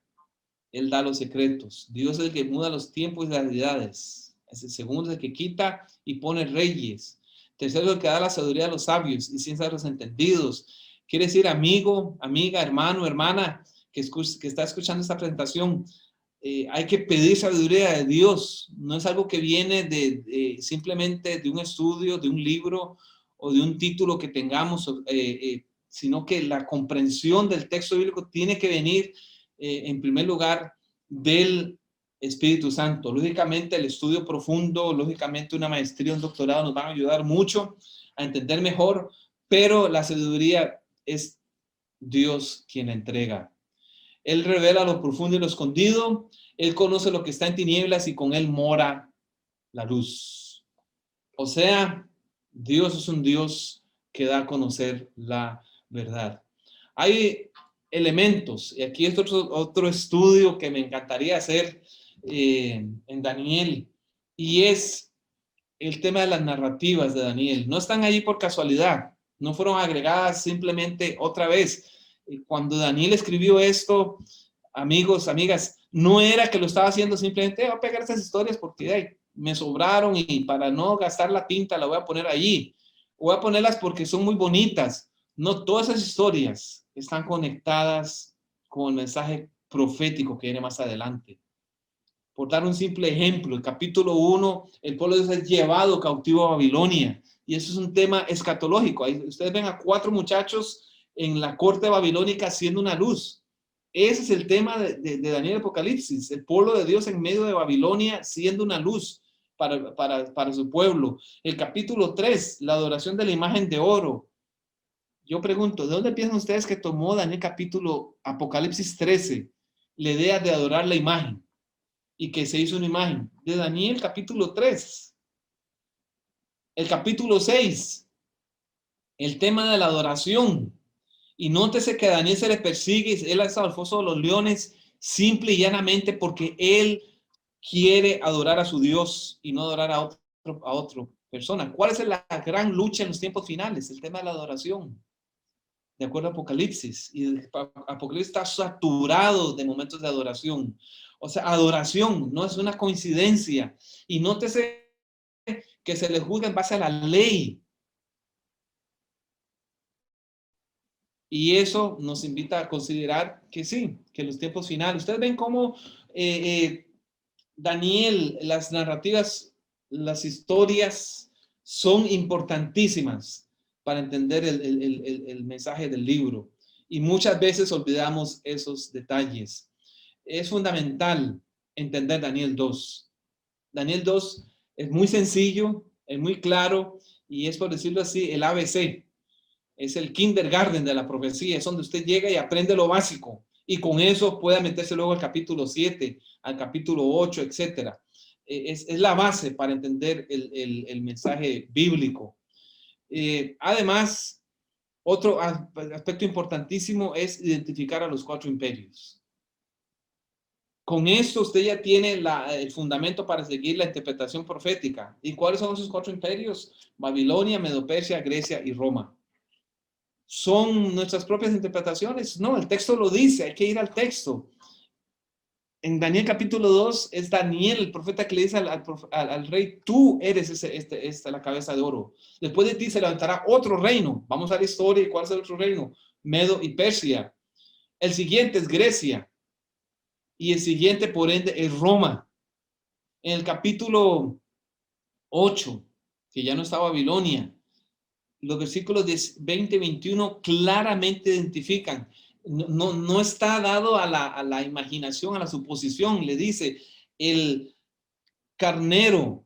Él da los secretos. Dios es el que muda los tiempos y las realidades. Es el segundo, es el que quita y pone reyes. Tercero, es el que da la sabiduría a los sabios y ciencia a los entendidos. Quiere decir, amigo, amiga, hermano, hermana, que está escuchando esta presentación, hay que pedir sabiduría de Dios. No es algo que viene simplemente de un estudio, de un libro o de un título que tengamos, sino que la comprensión del texto bíblico tiene que venir en primer lugar del Espíritu Santo. Lógicamente el estudio profundo, lógicamente una maestría, un doctorado nos van a ayudar mucho a entender mejor, pero la sabiduría es Dios quien la entrega. Él revela lo profundo y lo escondido. Él conoce lo que está en tinieblas y con él mora la luz. O sea, Dios es un Dios que da a conocer la verdad. Hay elementos, y aquí es otro estudio que me encantaría hacer en Daniel, y es el tema de las narrativas de Daniel. No están allí por casualidad, no fueron agregadas simplemente otra vez. Cuando Daniel escribió esto, amigos, amigas, no era que lo estaba haciendo simplemente, voy a pegar estas historias porque me sobraron y para no gastar la tinta la voy a poner allí. Voy a ponerlas porque son muy bonitas. No, todas esas historias están conectadas con el mensaje profético que viene más adelante. Por dar un simple ejemplo, el capítulo 1, el pueblo de Dios es llevado cautivo a Babilonia. Y eso es un tema escatológico. Ahí ustedes ven a 4 muchachos en la corte babilónica haciendo una luz. Ese es el tema de Daniel Apocalipsis. El pueblo de Dios en medio de Babilonia siendo una luz para su pueblo. El capítulo 3, la adoración de la imagen de oro. Yo pregunto, ¿de dónde piensan ustedes que tomó Daniel capítulo Apocalipsis 13 la idea de adorar la imagen? Y que se hizo una imagen. De Daniel capítulo 3. El capítulo 6. El tema de la adoración. Y nótese que a Daniel se le persigue, él ha estado al foso de los leones simple y llanamente porque él quiere adorar a su Dios y no adorar a otra persona. ¿Cuál es la gran lucha en los tiempos finales? El tema de la adoración. De acuerdo a Apocalipsis. Y Apocalipsis está saturado de momentos de adoración. O sea, adoración no es una coincidencia. Y nótese que se le juzga en base a la ley. Y eso nos invita a considerar que sí, que en los tiempos finales. Ustedes ven cómo Daniel, las narrativas, las historias son importantísimas para entender el mensaje del libro. Y muchas veces olvidamos esos detalles. Es fundamental entender Daniel 2. Daniel 2 es muy sencillo, es muy claro y es, por decirlo así, el ABC. Es el kindergarten de la profecía, es donde usted llega y aprende lo básico. Y con eso puede meterse luego al capítulo 7, al capítulo 8, etc. Es la base para entender el mensaje bíblico. Además, otro aspecto importantísimo es identificar a los 4 imperios. Con esto usted ya tiene el fundamento para seguir la interpretación profética. ¿Y cuáles son esos 4 imperios? Babilonia, Medo-Persia, Grecia y Roma. ¿Son nuestras propias interpretaciones? No, el texto lo dice, hay que ir al texto. En Daniel capítulo 2 es Daniel, el profeta, que le dice al rey, tú eres la cabeza de oro. Después de ti se levantará otro reino. Vamos a la historia. ¿Y cuál es el otro reino? Medo y Persia. El siguiente es Grecia. Y el siguiente, por ende, es Roma. En el capítulo 8, que ya no está Babilonia, los versículos 20 y 21 claramente identifican. No está dado a la imaginación, a la suposición. Le dice, el carnero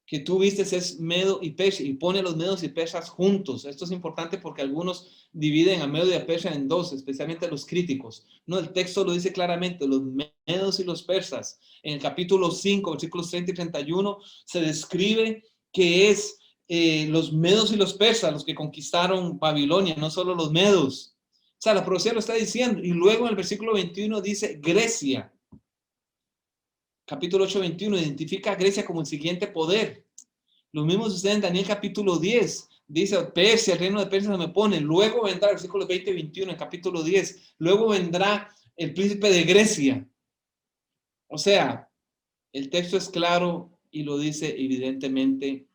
que tú vistes es Medo y Persia, y pone los medos y persas juntos. Esto es importante porque algunos dividen a Medo y a Persia en dos, especialmente los críticos. No, el texto lo dice claramente, los medos y los persas. En el capítulo 5, versículos 30 y 31, se describe que es los medos y los persas los que conquistaron Babilonia, no solo los medos. O sea, la profecía lo está diciendo. Y luego en el versículo 21 dice Grecia. Capítulo 8, 21, identifica a Grecia como el siguiente poder. Lo mismo sucede en Daniel capítulo 10. Dice, Persia, el reino de Persia se me pone. Luego vendrá, versículos 20 y 21, en capítulo 10. Luego vendrá el príncipe de Grecia. O sea, el texto es claro y lo dice evidentemente.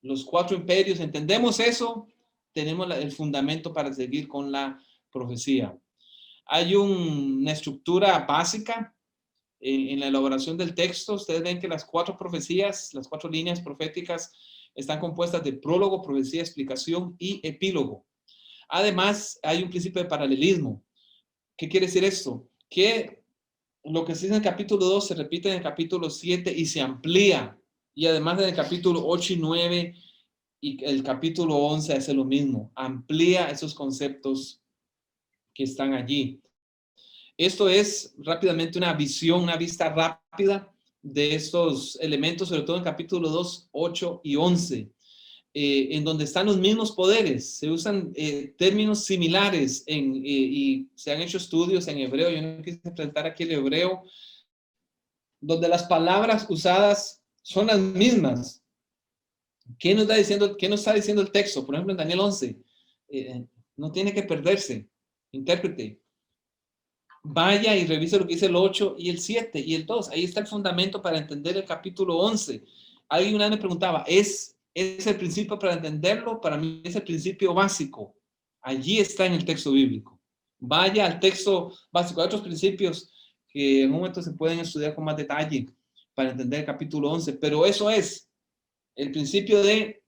Los 4 imperios, ¿entendemos eso? Tenemos el fundamento para seguir con la profecía. Hay una estructura básica en la elaboración del texto. Ustedes ven que las 4 profecías, las 4 líneas proféticas están compuestas de prólogo, profecía, explicación y epílogo. Además, hay un principio de paralelismo. ¿Qué quiere decir esto? Que lo que se dice en el capítulo 2 se repite en el capítulo 7 y se amplía. Y además en el capítulo 8 y 9 y el capítulo 11 hace lo mismo. Amplía esos conceptos que están allí. Esto es rápidamente una visión, una vista rápida de estos elementos, sobre todo en capítulo 2, 8 y 11, en donde están los mismos poderes. Se usan términos similares y se han hecho estudios en hebreo. Yo no quise presentar aquí el hebreo, donde las palabras usadas son las mismas. ¿Qué nos está diciendo el texto? Por ejemplo, en Daniel 11, no tiene que perderse. Intérprete. Vaya y revise lo que dice el 8 y el 7 y el 2. Ahí está el fundamento para entender el capítulo 11. Alguien una vez me preguntaba, ¿es el principio para entenderlo? Para mí es el principio básico. Allí está en el texto bíblico. Vaya al texto básico. Hay otros principios que en un momento se pueden estudiar con más detalle para entender el capítulo 11, pero eso es el principio de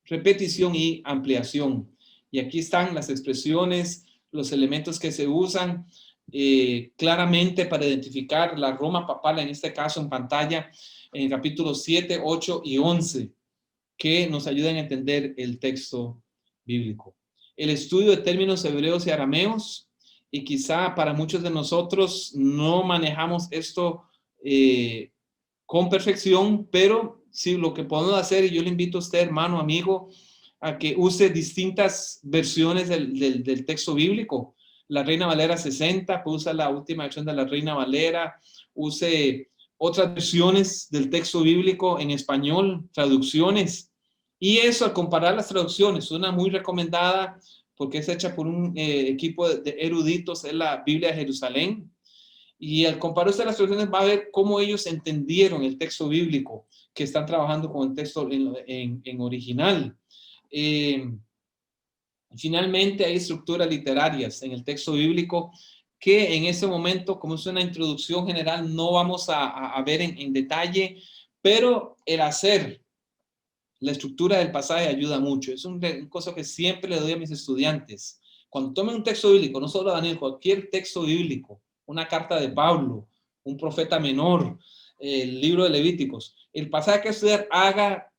repetición y ampliación. Y aquí están las expresiones, los elementos que se usan claramente para identificar la Roma papal, en este caso en pantalla, en capítulos 7, 8 y 11, que nos ayudan a entender el texto bíblico. El estudio de términos hebreos y arameos, y quizá para muchos de nosotros no manejamos esto con perfección, pero sí, lo que podemos hacer, y yo le invito a usted, hermano, amigo, a que use distintas versiones del texto bíblico. La Reina Valera 60, pues usa la última versión de la Reina Valera, use otras versiones del texto bíblico en español, traducciones. Y eso, al comparar las traducciones, una muy recomendada porque es hecha por un equipo de eruditos, es la Biblia de Jerusalén. Y al comparar usted las traducciones va a ver cómo ellos entendieron el texto bíblico, que están trabajando con el texto en original. Finalmente, hay estructuras literarias en el texto bíblico que en ese momento, como es una introducción general, no vamos a ver en detalle, pero el hacer la estructura del pasaje ayuda mucho. Es una cosa que siempre le doy a mis estudiantes. Cuando tomen un texto bíblico, no solo Daniel, cualquier texto bíblico, una carta de Pablo, un profeta menor, el libro de Levíticos, el pasaje que estudiar, haga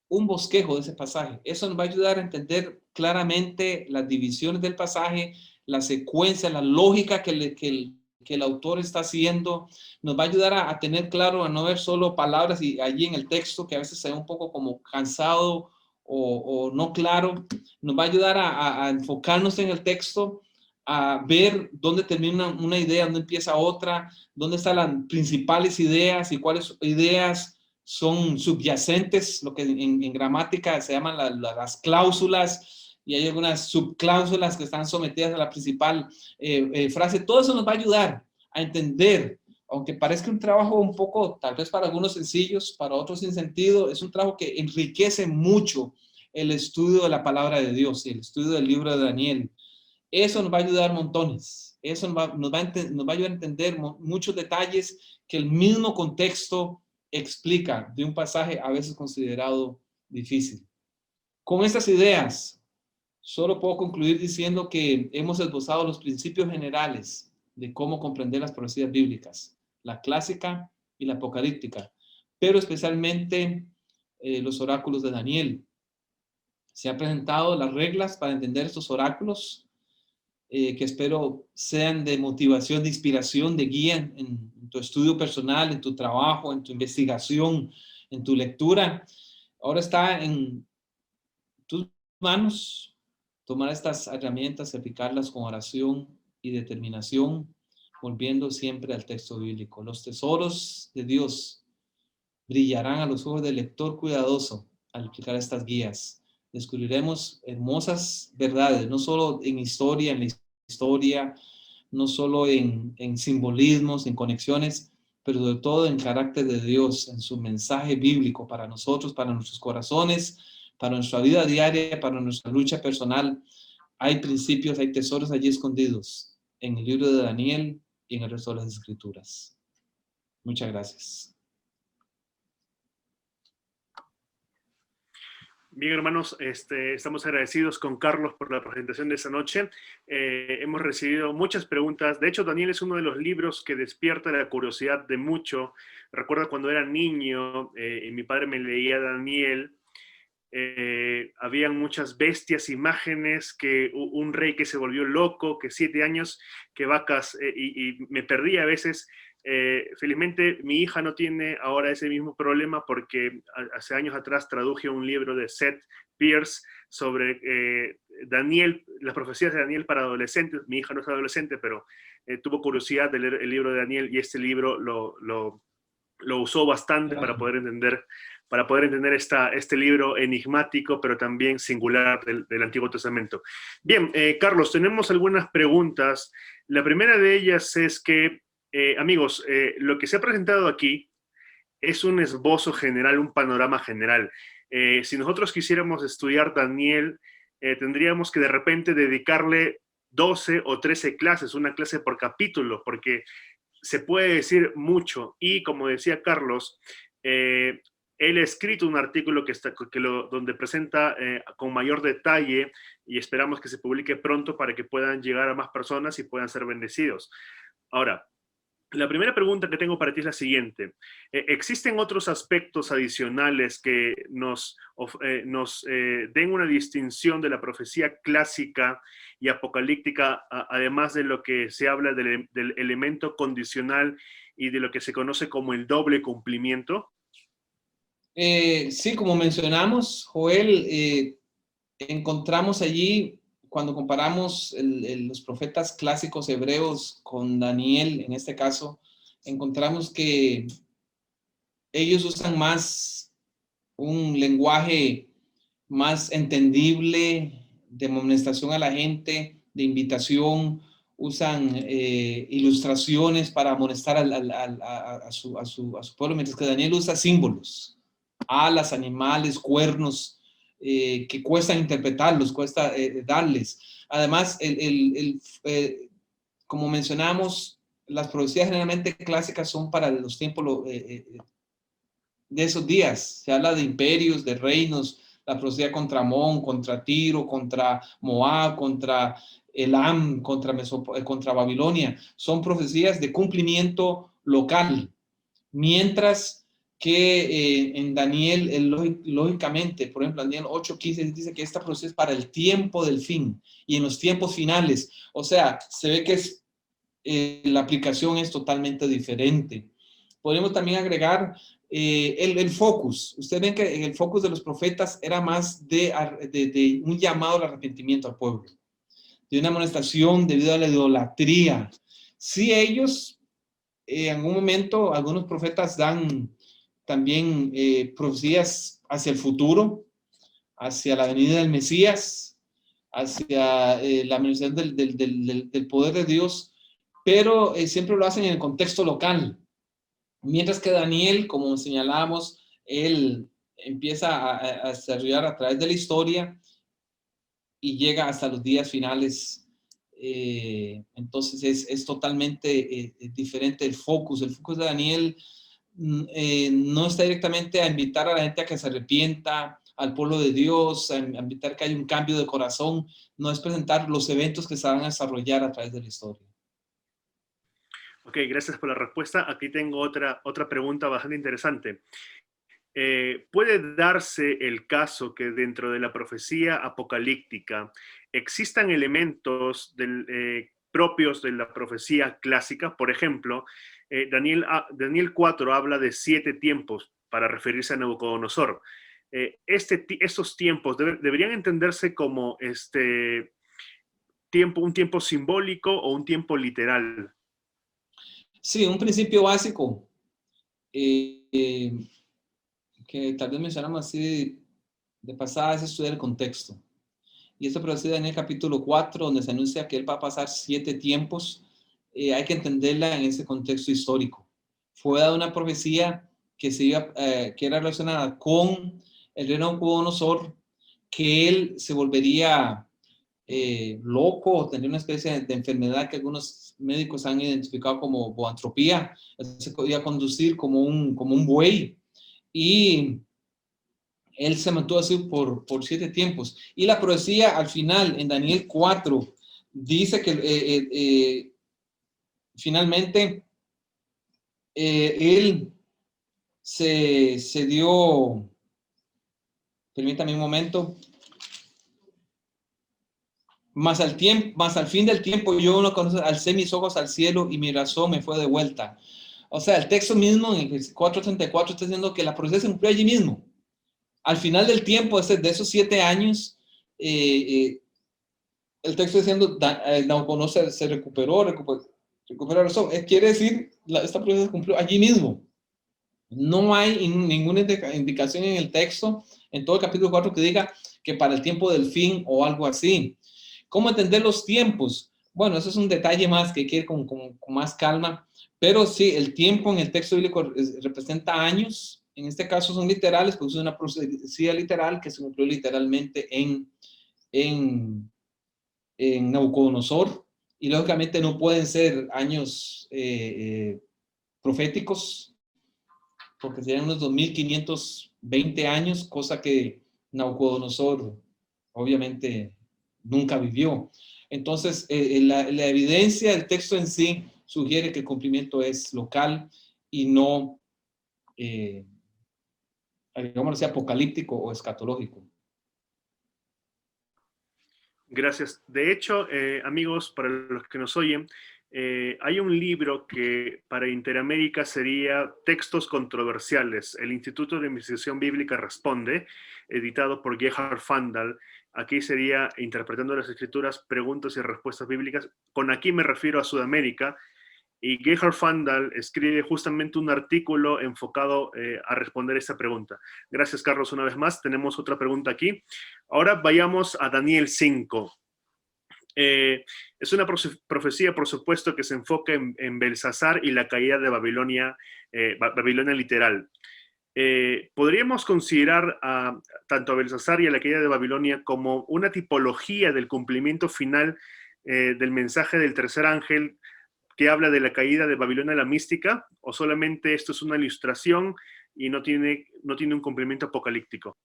un bosquejo de ese pasaje. Eso nos va a ayudar a entender claramente las divisiones del pasaje, la secuencia, la lógica que el autor está haciendo. Nos va a ayudar a tener claro, a no ver solo palabras y allí en el texto que a veces se ve un poco como cansado o no claro. Nos va a ayudar a enfocarnos en el texto, a ver dónde termina una idea, dónde empieza otra, dónde están las principales ideas y cuáles ideas son subyacentes, lo que en gramática se llaman las cláusulas, y hay algunas subcláusulas que están sometidas a la principal frase. Todo eso nos va a ayudar a entender, aunque parezca un trabajo un poco, tal vez para algunos sencillos, para otros sin sentido, es un trabajo que enriquece mucho el estudio de la palabra de Dios y el estudio del libro de Daniel. Eso nos va a ayudar montones. Eso nos va a ayudar a entender muchos detalles que el mismo contexto explica de un pasaje a veces considerado difícil. Con estas ideas, solo puedo concluir diciendo que hemos esbozado los principios generales de cómo comprender las profecías bíblicas, la clásica y la apocalíptica, pero especialmente los oráculos de Daniel. Se han presentado las reglas para entender estos oráculos, que espero sean de motivación, de inspiración, de guía en tu estudio personal, en tu trabajo, en tu investigación, en tu lectura. Ahora está en tus manos tomar estas herramientas y aplicarlas con oración y determinación, volviendo siempre al texto bíblico. Los tesoros de Dios brillarán a los ojos del lector cuidadoso al aplicar estas guías. Descubriremos hermosas verdades, no solo en la historia, no solo en simbolismos, en conexiones, pero sobre todo en carácter de Dios, en su mensaje bíblico para nosotros, para nuestros corazones, para nuestra vida diaria, para nuestra lucha personal. Hay principios, hay tesoros allí escondidos en el libro de Daniel y en el resto de las Escrituras. Muchas gracias. Bien, hermanos, estamos agradecidos con Carlos por la presentación de esta noche. Hemos recibido muchas preguntas. De hecho, Daniel es uno de los libros que despierta la curiosidad de mucho. Recuerdo cuando era niño, y mi padre me leía Daniel. Habían muchas bestias, imágenes, que un rey que se volvió loco, que 7 años, que vacas, y me perdía a veces. Felizmente mi hija no tiene ahora ese mismo problema porque hace años atrás traduje un libro de Seth Pierce sobre Daniel, las profecías de Daniel para adolescentes. Mi hija no es adolescente, pero tuvo curiosidad de leer el libro de Daniel y este libro lo usó bastante para poder entender este libro enigmático, pero también singular del Antiguo Testamento. Bien, Carlos, tenemos algunas preguntas. La primera de ellas es que, amigos, lo que se ha presentado aquí es un esbozo general, un panorama general. Si nosotros quisiéramos estudiar Daniel, tendríamos que de repente dedicarle 12 o 13 clases, una clase por capítulo, porque se puede decir mucho. Y como decía Carlos, él ha escrito un artículo donde presenta con mayor detalle, y esperamos que se publique pronto para que puedan llegar a más personas y puedan ser bendecidos. Ahora, la primera pregunta que tengo para ti es la siguiente. ¿Existen otros aspectos adicionales que nos den una distinción de la profecía clásica y apocalíptica, además de lo que se habla del elemento condicional y de lo que se conoce como el doble cumplimiento? Sí, como mencionamos, Joel, encontramos allí, cuando comparamos los profetas clásicos hebreos con Daniel, en este caso, encontramos que ellos usan más un lenguaje más entendible, de amonestación a la gente, de invitación, usan ilustraciones para amonestar a su pueblo, mientras que Daniel usa símbolos, alas, animales, cuernos, que cuestan interpretarlos, cuesta darles. Además, como mencionamos, las profecías generalmente clásicas son para los tiempos de esos días. Se habla de imperios, de reinos, la profecía contra Amón, contra Tiro, contra Moab, contra Elam, contra Babilonia. Son profecías de cumplimiento local. Mientras que en Daniel, lógicamente, por ejemplo, en Daniel 8:15 dice que esta profecía es para el tiempo del fin y en los tiempos finales. O sea, se ve que la aplicación es totalmente diferente. Podemos también agregar el focus. Ustedes ven que el focus de los profetas era más de un llamado al arrepentimiento al pueblo, de una amonestación debido a la idolatría. Sí, ellos en algún momento, algunos profetas dan también profecías hacia el futuro, hacia la venida del Mesías, hacia la manifestación del poder de Dios, pero siempre lo hacen en el contexto local. Mientras que Daniel, como señalábamos, él empieza a desarrollar a través de la historia y llega hasta los días finales. Entonces es totalmente diferente el focus. El focus de Daniel no está directamente a invitar a la gente a que se arrepienta, al pueblo de Dios, a invitar que haya un cambio de corazón. No es presentar los eventos que se van a desarrollar a través de la historia. Ok, gracias por la respuesta. Aquí tengo otra pregunta bastante interesante. ¿Puede darse el caso que dentro de la profecía apocalíptica existan elementos propios de la profecía clásica? Por ejemplo, Daniel 4 habla de 7 tiempos para referirse a Nabucodonosor. Estos tiempos deberían entenderse como un tiempo simbólico o un tiempo literal. Sí, un principio básico que tal vez mencionamos así de pasada es estudiar el contexto. Y esto procede en el capítulo 4, donde se anuncia que él va a pasar 7 tiempos. Hay que entenderla en ese contexto histórico. Fue dada una profecía que era relacionada con el reino de Nabucodonosor, que él se volvería loco, tendría una especie de enfermedad que algunos médicos han identificado como boantropía. Se podía conducir como un buey, y él se mantuvo así por 7 tiempos. Y la profecía al final, en Daniel 4, dice que finalmente él se dio, permítame un momento, más al fin del tiempo yo no conozco, alcé mis ojos al cielo y mi razón me fue de vuelta. O sea, el texto mismo en el 4:34 está diciendo que la profecía se cumplió allí mismo. Al final del tiempo, de esos 7 años, el texto diciendo, Nabucodonosor se recuperó la razón. Quiere decir, esta profecía se cumplió allí mismo. No hay ninguna indicación en el texto, en todo el capítulo 4, que diga que para el tiempo del fin o algo así. ¿Cómo entender los tiempos? Bueno, eso es un detalle más que hay que ir con más calma, pero sí, el tiempo en el texto bíblico representa años. En este caso son literales, pues es una profecía literal que se cumplió literalmente en Nabucodonosor, y lógicamente no pueden ser años proféticos, porque serían unos 2520 años, cosa que Nabucodonosor obviamente nunca vivió. Entonces, la evidencia del texto en sí sugiere que el cumplimiento es local y no, digamos así, apocalíptico o escatológico. Gracias. De hecho, amigos, para los que nos oyen, hay un libro que para Interamérica sería Textos Controversiales. El Instituto de Investigación Bíblica Responde, editado por Gerhard Vandal. Aquí sería Interpretando las Escrituras, Preguntas y Respuestas Bíblicas. Con aquí me refiero a Sudamérica. Y Gerhard Vandal escribe justamente un artículo enfocado a responder esta pregunta. Gracias, Carlos, una vez más. Tenemos otra pregunta aquí. Ahora vayamos a Daniel 5. Es una profecía, por supuesto, que se enfoca en Belsasar y la caída de Babilonia, Babilonia literal. ¿Podríamos considerar tanto a Belsasar y a la caída de Babilonia como una tipología del cumplimiento final del mensaje del tercer ángel que habla de la caída de Babilonia la mística, o solamente esto es una ilustración y no tiene un cumplimiento apocalíptico?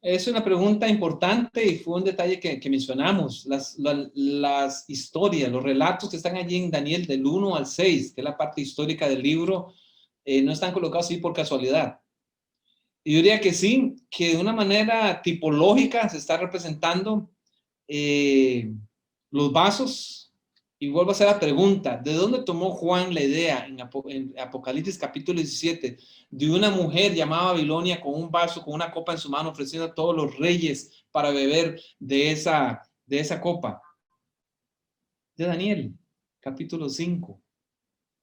Es una pregunta importante y fue un detalle que mencionamos. Las historias, los relatos que están allí en Daniel del 1 al 6, que es la parte histórica del libro, no están colocados así por casualidad. Y yo diría que sí, que de una manera tipológica se está representando los vasos. Y vuelvo a hacer la pregunta, ¿de dónde tomó Juan la idea en Apocalipsis capítulo 17 de una mujer llamada Babilonia con un vaso, con una copa en su mano, ofreciendo a todos los reyes para beber de esa copa? De Daniel, capítulo 5.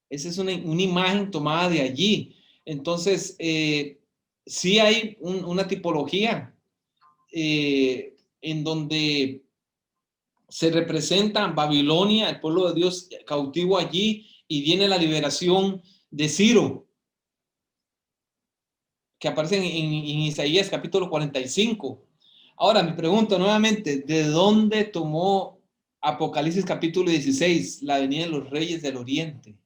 Esa es una imagen tomada de allí. Entonces, sí hay una tipología en donde se representa Babilonia, el pueblo de Dios cautivo allí, y viene la liberación de Ciro, que aparece en Isaías capítulo 45. Ahora, me pregunto nuevamente, ¿de dónde tomó Apocalipsis capítulo 16 la venida de los reyes del oriente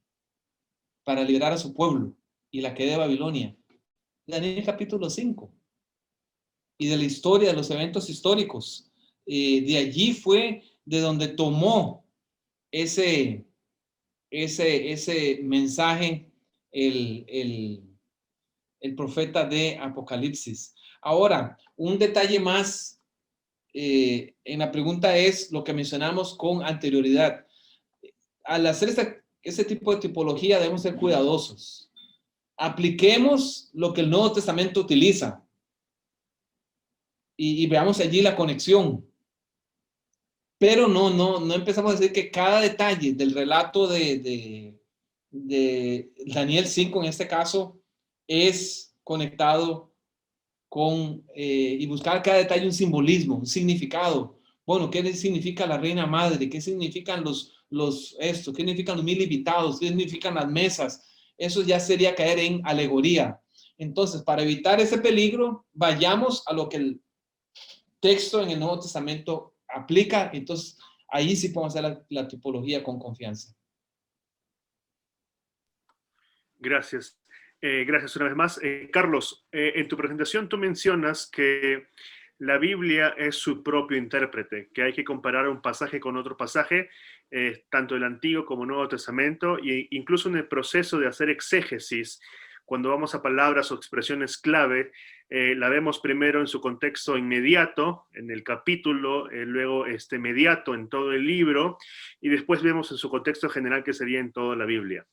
para liberar a su pueblo y la queda de Babilonia? Daniel capítulo 5. Y de la historia, de los eventos históricos. De allí fue de donde tomó ese mensaje el profeta de Apocalipsis. Ahora, un detalle más en la pregunta es lo que mencionamos con anterioridad. Al hacer este tipo de tipología debemos ser cuidadosos. Apliquemos lo que el Nuevo Testamento utiliza y veamos allí la conexión. Pero no empezamos a decir que cada detalle del relato de Daniel 5 en este caso es conectado con y buscar cada detalle un simbolismo, un significado. Bueno, ¿qué significa la reina madre? ¿Qué significan ¿Qué significan los 1000 invitados? ¿Qué significan las mesas? Eso ya sería caer en alegoría. Entonces, para evitar ese peligro, vayamos a lo que el texto en el Nuevo Testamento aplica. Entonces, ahí sí podemos hacer la tipología con confianza. Gracias. Gracias una vez más. Carlos, en tu presentación tú mencionas que la Biblia es su propio intérprete, que hay que comparar un pasaje con otro pasaje, tanto el Antiguo como el Nuevo Testamento, e incluso en el proceso de hacer exégesis, cuando vamos a palabras o expresiones clave, la vemos primero en su contexto inmediato, en el capítulo, luego mediato en todo el libro, y después vemos en su contexto general, que sería en toda la Biblia.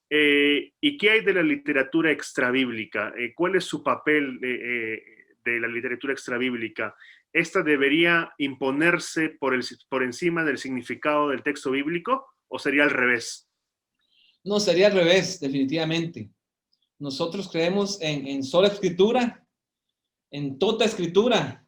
¿Y qué hay de la literatura extrabíblica? ¿Cuál es su papel de la literatura extrabíblica? ¿Esta debería imponerse por encima del significado del texto bíblico o sería al revés? No, sería al revés, definitivamente. Nosotros creemos en sola escritura, en toda escritura,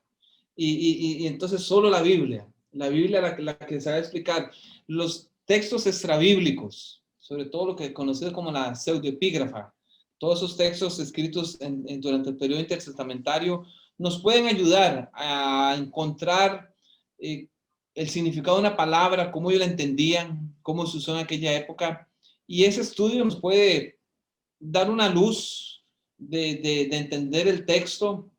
y entonces solo la Biblia. La Biblia la que sabe explicar. Los textos extrabíblicos, sobre todo lo que conocido como la pseudoepígrafa, todos esos textos escritos durante el periodo intertestamentario, nos pueden ayudar a encontrar el significado de una palabra, cómo ellos la entendían, cómo se usó en aquella época, y ese estudio nos puede dar una luz de entender el texto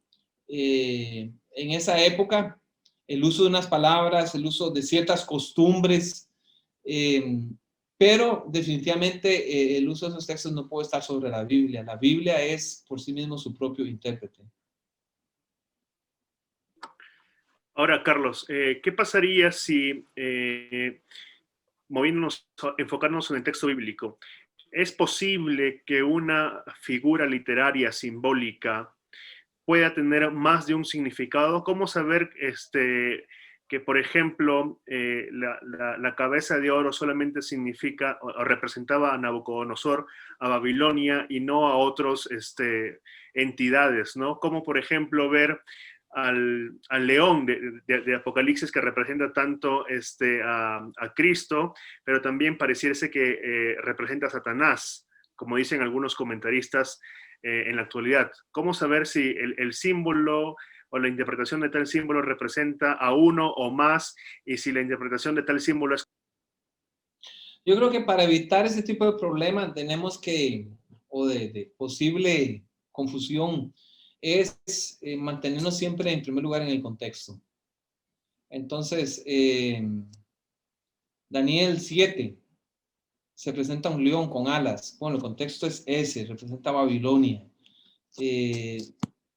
en esa época, el uso de unas palabras, el uso de ciertas costumbres, pero definitivamente el uso de esos textos no puede estar sobre la Biblia. La Biblia es por sí mismo su propio intérprete. Ahora, Carlos, ¿qué pasaría si, enfocarnos en el texto bíblico, es posible que una figura literaria simbólica pueda tener más de un significado? ¿Cómo saber que, por ejemplo, la cabeza de oro solamente significa o representaba a Nabucodonosor, a Babilonia, y no a otras entidades, ¿no? Como, por ejemplo, ver al león de Apocalipsis, que representa tanto a Cristo, pero también pareciese que representa a Satanás, como dicen algunos comentaristas en la actualidad. ¿Cómo saber si el símbolo o la interpretación de tal símbolo representa a uno o más, y si la interpretación de tal símbolo es... Yo creo que para evitar ese tipo de problemas tenemos que, o de posible confusión, es mantenernos siempre en primer lugar en el contexto. Entonces, Daniel 7 se presenta un león con alas. Bueno, el contexto es ese, representa Babilonia.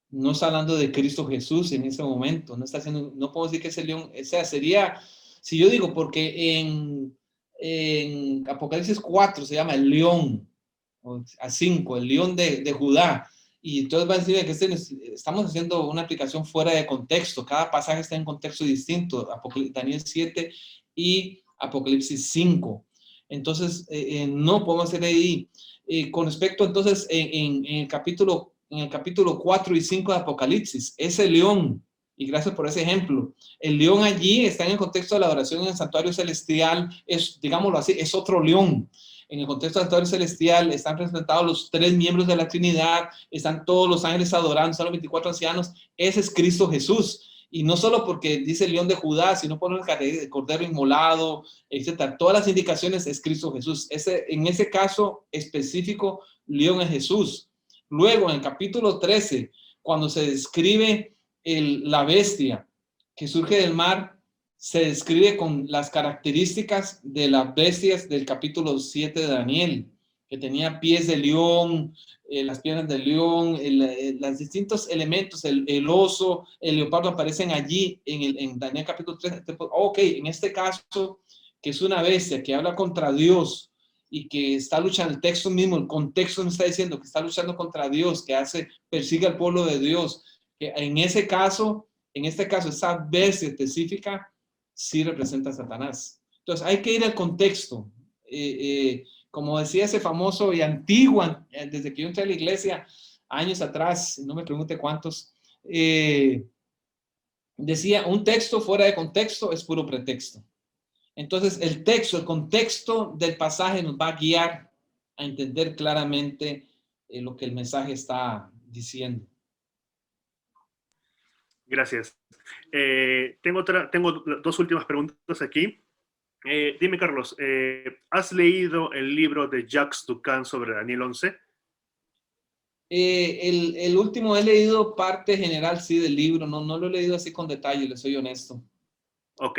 No está hablando de Cristo Jesús en ese momento, no puedo decir que ese león, o sea, sería, si yo digo, porque en Apocalipsis 4 se llama el león, o a 5, el león de Judá, y entonces va a decir que estamos haciendo una aplicación fuera de contexto, cada pasaje está en contexto distinto, Daniel 7 y Apocalipsis 5. Entonces, no podemos hacer ahí. Con respecto, entonces, en el capítulo 4 y 5 de Apocalipsis, ese león Y gracias por ese ejemplo. El león allí está en el contexto de la adoración en el santuario celestial, es, digámoslo así, es otro león. En el contexto del santuario celestial están representados los 3 miembros de la Trinidad, están todos los ángeles adorando, están los 24 ancianos. Ese es Cristo Jesús. Y no solo porque dice el león de Judá, sino por el cordero inmolado, etcétera. Todas las indicaciones es Cristo Jesús. En ese caso específico, león es Jesús. Luego, en el capítulo 13, cuando se describe la bestia que surge del mar, se describe con las características de las bestias del capítulo 7 de Daniel, que tenía pies de león, las piernas del león, los distintos elementos, el oso, el leopardo aparecen allí en Daniel capítulo 3. Ok, en este caso, que es una bestia que habla contra Dios y que está luchando, el texto mismo, el contexto nos está diciendo que está luchando contra Dios, que persigue al pueblo de Dios, que en este caso, esa bestia específica sí representa a Satanás. Entonces hay que ir al contexto. Como decía ese famoso y antiguo, desde que yo entré a la iglesia, años atrás, no me pregunte cuántos, decía, un texto fuera de contexto es puro pretexto. Entonces el texto, el contexto del pasaje nos va a guiar a entender claramente lo que el mensaje está diciendo. Gracias. Tengo 2 últimas preguntas aquí. Dime, Carlos, ¿has leído el libro de Jacques Ducan sobre Daniel 11? El último he leído parte general, sí, del libro. No lo he leído así con detalle, le soy honesto. Ok.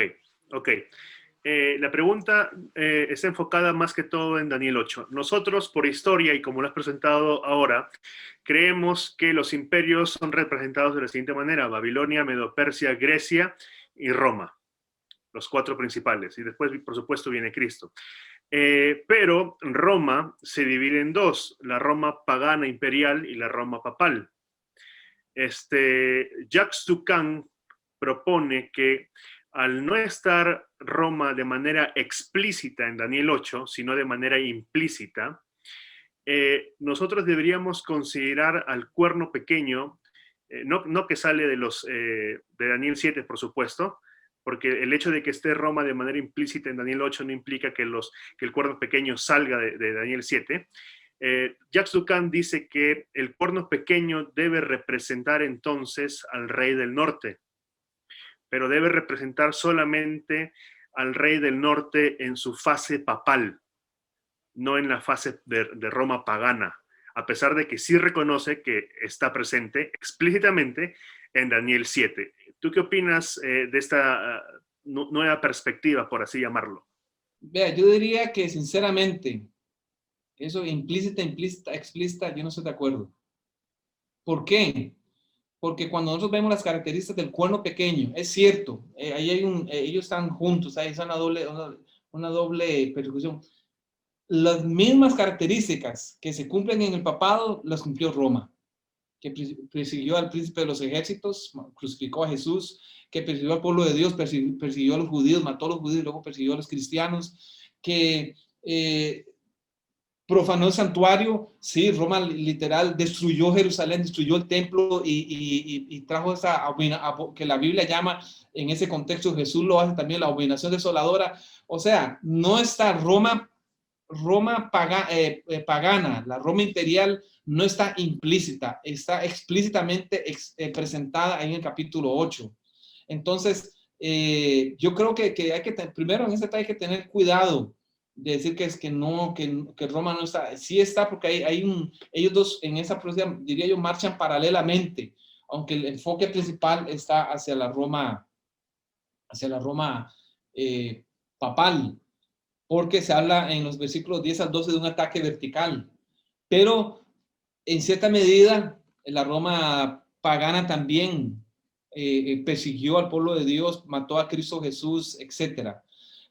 La pregunta está enfocada más que todo en Daniel 8. Nosotros, por historia y como lo has presentado ahora, creemos que los imperios son representados de la siguiente manera: Babilonia, Medo-Persia, Grecia y Roma, los 4 principales. Y después, por supuesto, viene Cristo. Pero Roma se divide en 2, la Roma pagana imperial y la Roma papal. Jacques Ducan propone que al no estar Roma de manera explícita en Daniel 8, sino de manera implícita, nosotros deberíamos considerar al cuerno pequeño, no que sale de Daniel 7, por supuesto, porque el hecho de que esté Roma de manera implícita en Daniel 8 no implica que el cuerno pequeño salga de Daniel 7. Jacques Ducan dice que el cuerno pequeño debe representar entonces al rey del norte, pero debe representar solamente al rey del norte en su fase papal, no en la fase de Roma pagana, a pesar de que sí reconoce que está presente explícitamente en Daniel 7. ¿Tú qué opinas de esta nueva perspectiva, por así llamarlo? Vea, yo diría que sinceramente, eso implícita, explícita, yo no estoy de acuerdo. ¿Por qué? Porque cuando nosotros vemos las características del cuerno pequeño, es cierto, ahí ellos están juntos, ahí es una doble persecución. Las mismas características que se cumplen en el papado, las cumplió Roma, que persiguió al príncipe de los ejércitos, crucificó a Jesús, que persiguió al pueblo de Dios, persiguió a los judíos, mató a los judíos, luego persiguió a los cristianos, que profanó el santuario. Sí, Roma literal destruyó Jerusalén, destruyó el templo y trajo esa que la Biblia llama, en ese contexto Jesús lo hace también, la abominación desoladora. O sea, no está Roma pagana, la Roma imperial no está implícita, está explícitamente presentada en el capítulo 8. Entonces, yo creo que hay que primero en este hay que tener cuidado de decir que Roma no está. Sí está, porque ellos dos en esa profecía, diría yo, marchan paralelamente, aunque el enfoque principal está hacia la Roma papal, porque se habla en los versículos 10 al 12 de un ataque vertical. Pero en cierta medida, la Roma pagana también persiguió al pueblo de Dios, mató a Cristo Jesús, etc.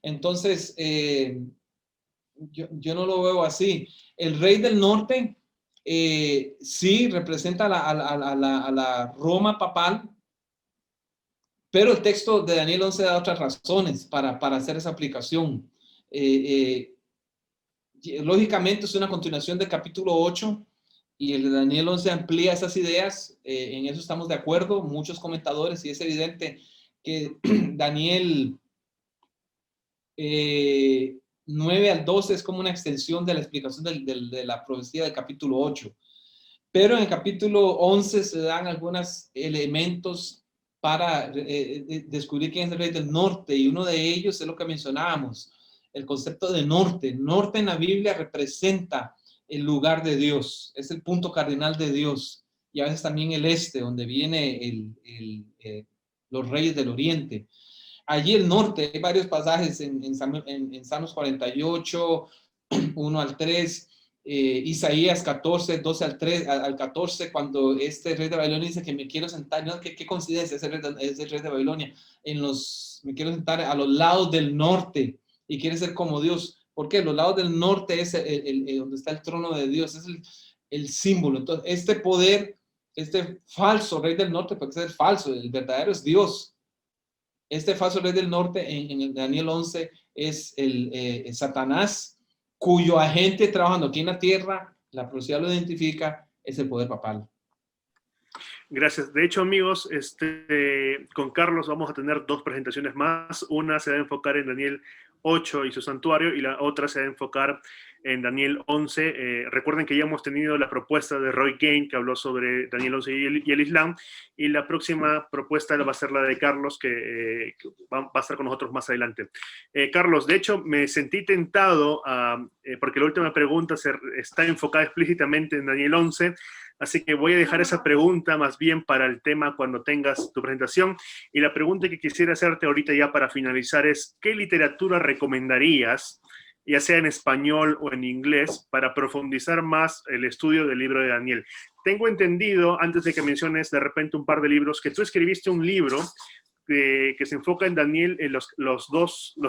Entonces, yo no lo veo así. El rey del norte sí representa a la Roma papal, pero el texto de Daniel 11 da otras razones para hacer esa aplicación. Lógicamente es una continuación del capítulo 8, Y el de Daniel 11 amplía esas ideas, en eso estamos de acuerdo, muchos comentadores, y es evidente que Daniel 9 al 12 es como una extensión de la explicación de la profecía del capítulo 8. Pero en el capítulo 11 se dan algunos elementos para descubrir quién es el rey del norte, y uno de ellos es lo que mencionábamos, el concepto de norte. Norte en la Biblia representa el lugar de Dios, es el punto cardinal de Dios, y a veces también el este, donde viene los reyes del oriente. Allí el norte, hay varios pasajes en Salmos 48, 1 al 3, Isaías 14, 12 al 3, al 14, cuando este rey de Babilonia dice que me quiero sentar, ¿no? ¿Qué coincidencia? Es el rey de Babilonia, me quiero sentar a los lados del norte y quiere ser como Dios. ¿Por qué? Los lados del norte es donde está el trono de Dios, es el símbolo. Entonces, este poder, este falso rey del norte, porque es falso, el verdadero es Dios. Este falso rey del norte en el Daniel 11 es el Satanás, cuyo agente trabajando aquí en la tierra, la profecía lo identifica, es el poder papal. Gracias. De hecho, amigos, con Carlos vamos a tener dos presentaciones más. Una se va a enfocar en Daniel 8 y su santuario, y la otra se va a enfocar en Daniel 11. Recuerden que ya hemos tenido la propuesta de Roy Kane, que habló sobre Daniel 11 y el Islam, y la próxima propuesta va a ser la de Carlos, que va a estar con nosotros más adelante. Carlos, de hecho, me sentí tentado, porque la última pregunta está enfocada explícitamente en Daniel 11, así que voy a dejar esa pregunta más bien para el tema cuando tengas tu presentación. Y la pregunta que quisiera hacerte ahorita ya para finalizar es, ¿qué literatura recomendarías, ya sea en español o en inglés, para profundizar más el estudio del libro de Daniel? Tengo entendido, antes de que menciones de repente un par de libros, que tú escribiste un libro que se enfoca en Daniel en los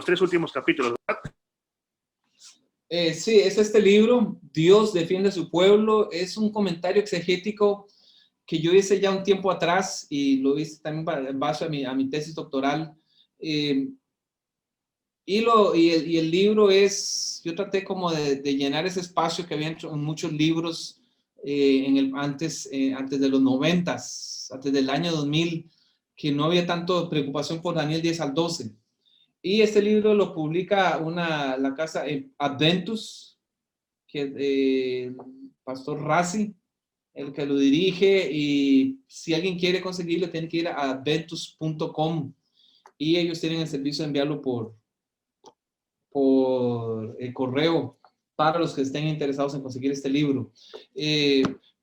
tres últimos capítulos, ¿verdad? Sí, es este libro, Dios defiende a su pueblo. Es un comentario exegético que yo hice ya un tiempo atrás y lo hice también en base a mi tesis doctoral. Eh, y el libro yo traté como de llenar ese espacio que había hecho en muchos libros antes de los 90s, antes del año 2000, que no había tanto preocupación por Daniel 10 al 12. Y este libro lo publica la casa Adventus, que Pastor Rassi, el que lo dirige, y si alguien quiere conseguirlo, tiene que ir a adventus.com, y ellos tienen el servicio de enviarlo por el correo para los que estén interesados en conseguir este libro.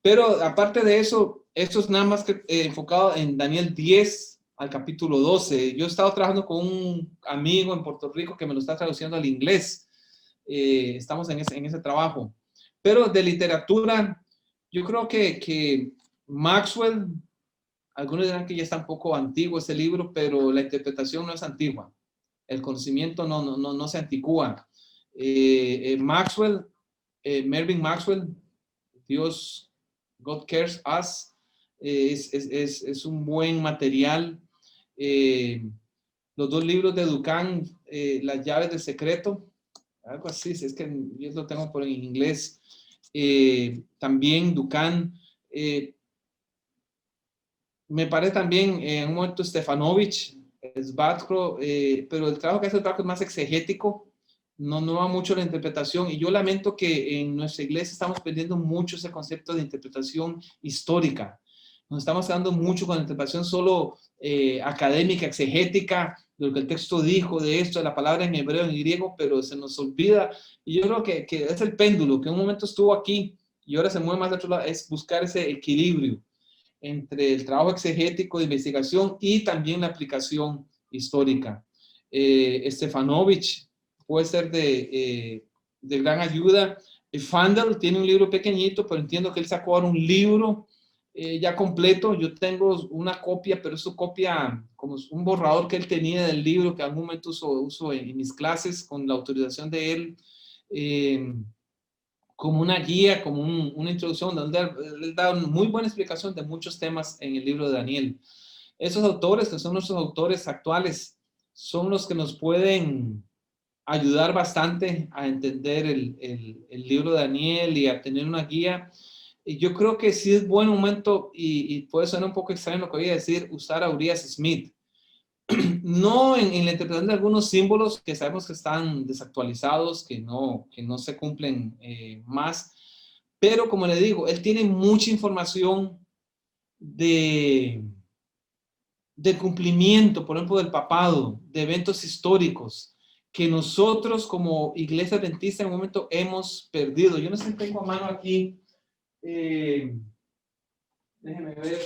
Pero aparte de eso, esto es nada más que enfocado en Daniel 10 al capítulo 12. Yo he estado trabajando con un amigo en Puerto Rico que me lo está traduciendo al inglés. Estamos en ese trabajo. Pero de literatura, yo creo que Maxwell, algunos dirán que ya está un poco antiguo ese libro, pero la interpretación no es antigua. El conocimiento no se anticúa. Maxwell, Mervyn Maxwell, Dios, God Cares Us, es un buen material. Los dos libros de Duncan, Las llaves del secreto, algo así, es que yo lo tengo por en inglés. También Duncan, me parece también en un momento Stefanovich, Svatko, pero el trabajo que hace Svatko es más exegético, no va mucho la interpretación, y yo lamento que en nuestra iglesia estamos perdiendo mucho ese concepto de interpretación histórica. Nos estamos quedando mucho con la interpretación solo académica, exegética, de lo que el texto dijo, de esto, de la palabra en hebreo, en griego, pero se nos olvida. Y yo creo que es el péndulo, que en un momento estuvo aquí y ahora se mueve más de otro lado, es buscar ese equilibrio entre el trabajo exegético de investigación y también la aplicación histórica. Stefanovich puede ser de gran ayuda. Fandel tiene un libro pequeñito, pero entiendo que él sacó ahora un libro ya completo. Yo tengo una copia, pero es su copia como un borrador que él tenía del libro que en algún momento uso en mis clases con la autorización de él. Como una guía, como una introducción, donde él da una muy buena explicación de muchos temas en el libro de Daniel. Esos autores, que son nuestros autores actuales, son los que nos pueden ayudar bastante a entender el libro de Daniel y a tener una guía. Y yo creo que sí es buen momento, y puede sonar un poco extraño lo que voy a decir, usar a Urias Smith. No en la interpretación de algunos símbolos que sabemos que están desactualizados, que no se cumplen más, pero como le digo, él tiene mucha información de cumplimiento, por ejemplo, del papado, de eventos históricos, que nosotros como iglesia adventista en un momento hemos perdido. Yo no sé si tengo a mano aquí, déjeme ver.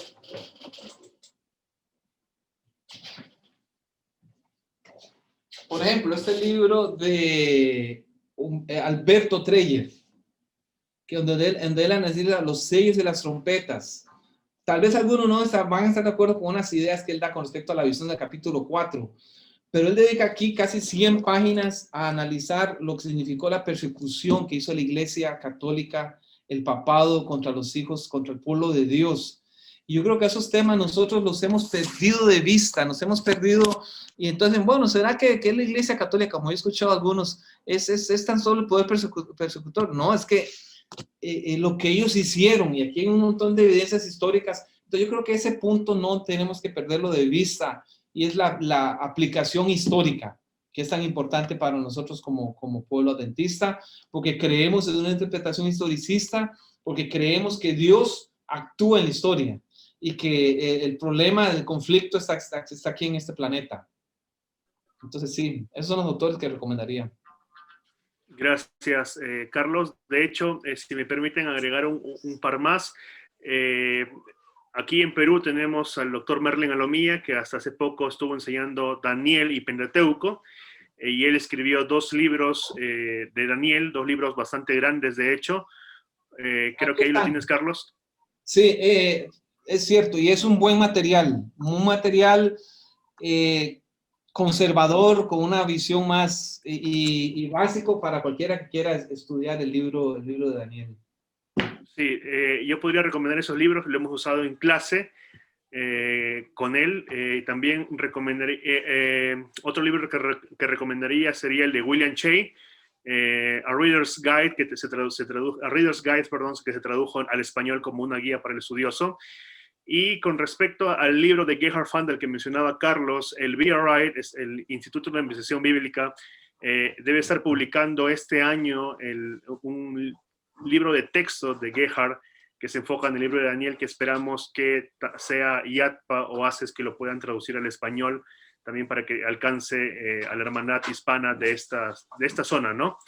Por ejemplo, este libro de Alberto Treyer, que donde él analiza los sellos de las trompetas. Tal vez algunos no van a estar de acuerdo con unas ideas que él da con respecto a la visión del capítulo 4, pero él dedica aquí casi 100 páginas a analizar lo que significó la persecución que hizo la Iglesia Católica, el papado contra los hijos, contra el pueblo de Dios. Y yo creo que esos temas nosotros los hemos perdido de vista, nos hemos perdido. Y entonces, bueno, ¿será que la Iglesia Católica, como he escuchado a algunos, es tan solo el poder persecutor? No, es que lo que ellos hicieron, y aquí hay un montón de evidencias históricas. Entonces yo creo que ese punto no tenemos que perderlo de vista, y es la aplicación histórica, que es tan importante para nosotros como pueblo adventista, porque creemos en una interpretación historicista, porque creemos que Dios actúa en la historia, y que el problema del conflicto está aquí en este planeta. Entonces sí, esos son los autores que recomendaría. Gracias, Carlos. De hecho, si me permiten agregar un par más, aquí en Perú tenemos al doctor Merlin Alomía, que hasta hace poco estuvo enseñando Daniel y Pentateuco, y él escribió 2 libros de Daniel, 2 libros bastante grandes, de hecho. Creo que ahí lo tienes, Carlos. Sí, es cierto, y es un buen material, conservador, con una visión más y básico para cualquiera que quiera estudiar el libro de Daniel. Sí, yo podría recomendar esos libros, lo hemos usado en clase con él. También recomendaría, otro libro que recomendaría sería el de William Shea, A Reader's Guide, que A Reader's Guide, perdón, que se tradujo al español como una guía para el estudioso. Y con respecto al libro de Gerhard Fandel que mencionaba Carlos, el BRI, es el Instituto de Investigación Bíblica, debe estar publicando este año un libro de texto de Gerhard que se enfoca en el libro de Daniel, que esperamos que sea IATPA o ACES que lo puedan traducir al español, también para que alcance a la hermandad hispana de esta zona, ¿no?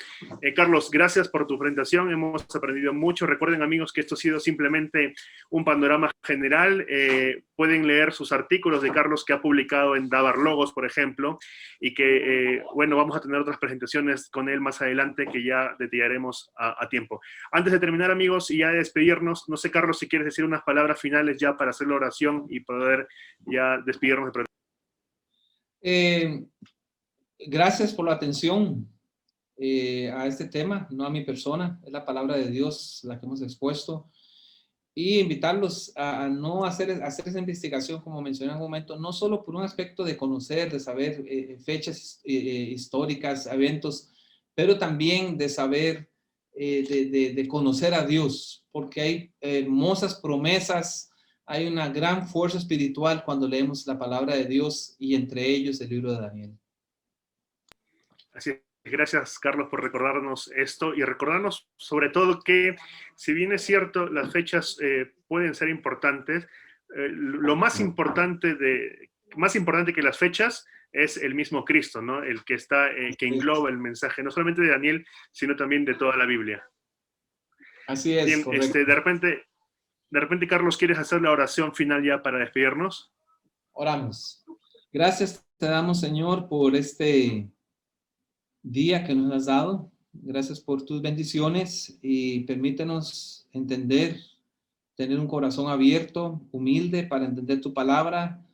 Carlos, gracias por tu presentación, hemos aprendido mucho. Recuerden, amigos, que esto ha sido simplemente un panorama general. Pueden leer sus artículos de Carlos que ha publicado en Dabar Logos, por ejemplo, y que, bueno, vamos a tener otras presentaciones con él más adelante que ya detallaremos a tiempo. Antes de terminar, amigos, y ya de despedirnos, no sé, Carlos, si quieres decir unas palabras finales ya para hacer la oración y poder ya despedirnos del programa. Gracias por la atención a este tema, no a mi persona, es la palabra de Dios la que hemos expuesto, y invitarlos a no hacer esa investigación, como mencioné en un momento, no solo por un aspecto de conocer, de saber fechas históricas, eventos, pero también de saber, de conocer a Dios, porque hay hermosas promesas, hay una gran fuerza espiritual cuando leemos la palabra de Dios, y entre ellos el libro de Daniel. Así es. Gracias, Carlos, por recordarnos esto y recordarnos sobre todo que, si bien es cierto, las fechas pueden ser importantes, lo más importante que las fechas es el mismo Cristo, ¿no? El que está, que engloba el mensaje, no solamente de Daniel, sino también de toda la Biblia. Así es, bien, correcto. de repente, Carlos, ¿quieres hacer la oración final ya para despedirnos? Oramos. Gracias te damos, Señor, por este día que nos has dado. Gracias por tus bendiciones, y permítenos entender, tener un corazón abierto, humilde, para entender tu palabra,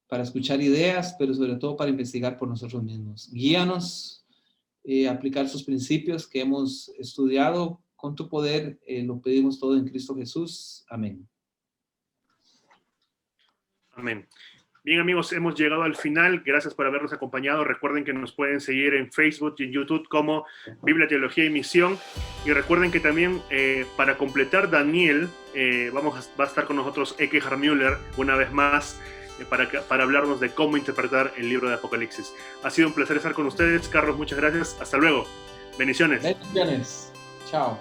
para escuchar ideas, pero sobre todo para investigar por nosotros mismos. Guíanos a aplicar sus principios que hemos estudiado con tu poder. Lo pedimos todo en Cristo Jesús. Amén. Amén. Bien, amigos, hemos llegado al final. Gracias por habernos acompañado. Recuerden que nos pueden seguir en Facebook y en YouTube como Biblia, Teología y Misión. Y recuerden que también para completar Daniel, va a estar con nosotros Eke Harmüller una vez más para hablarnos de cómo interpretar el libro de Apocalipsis. Ha sido un placer estar con ustedes. Carlos, muchas gracias. Hasta luego. Bendiciones. Bendiciones. Chao.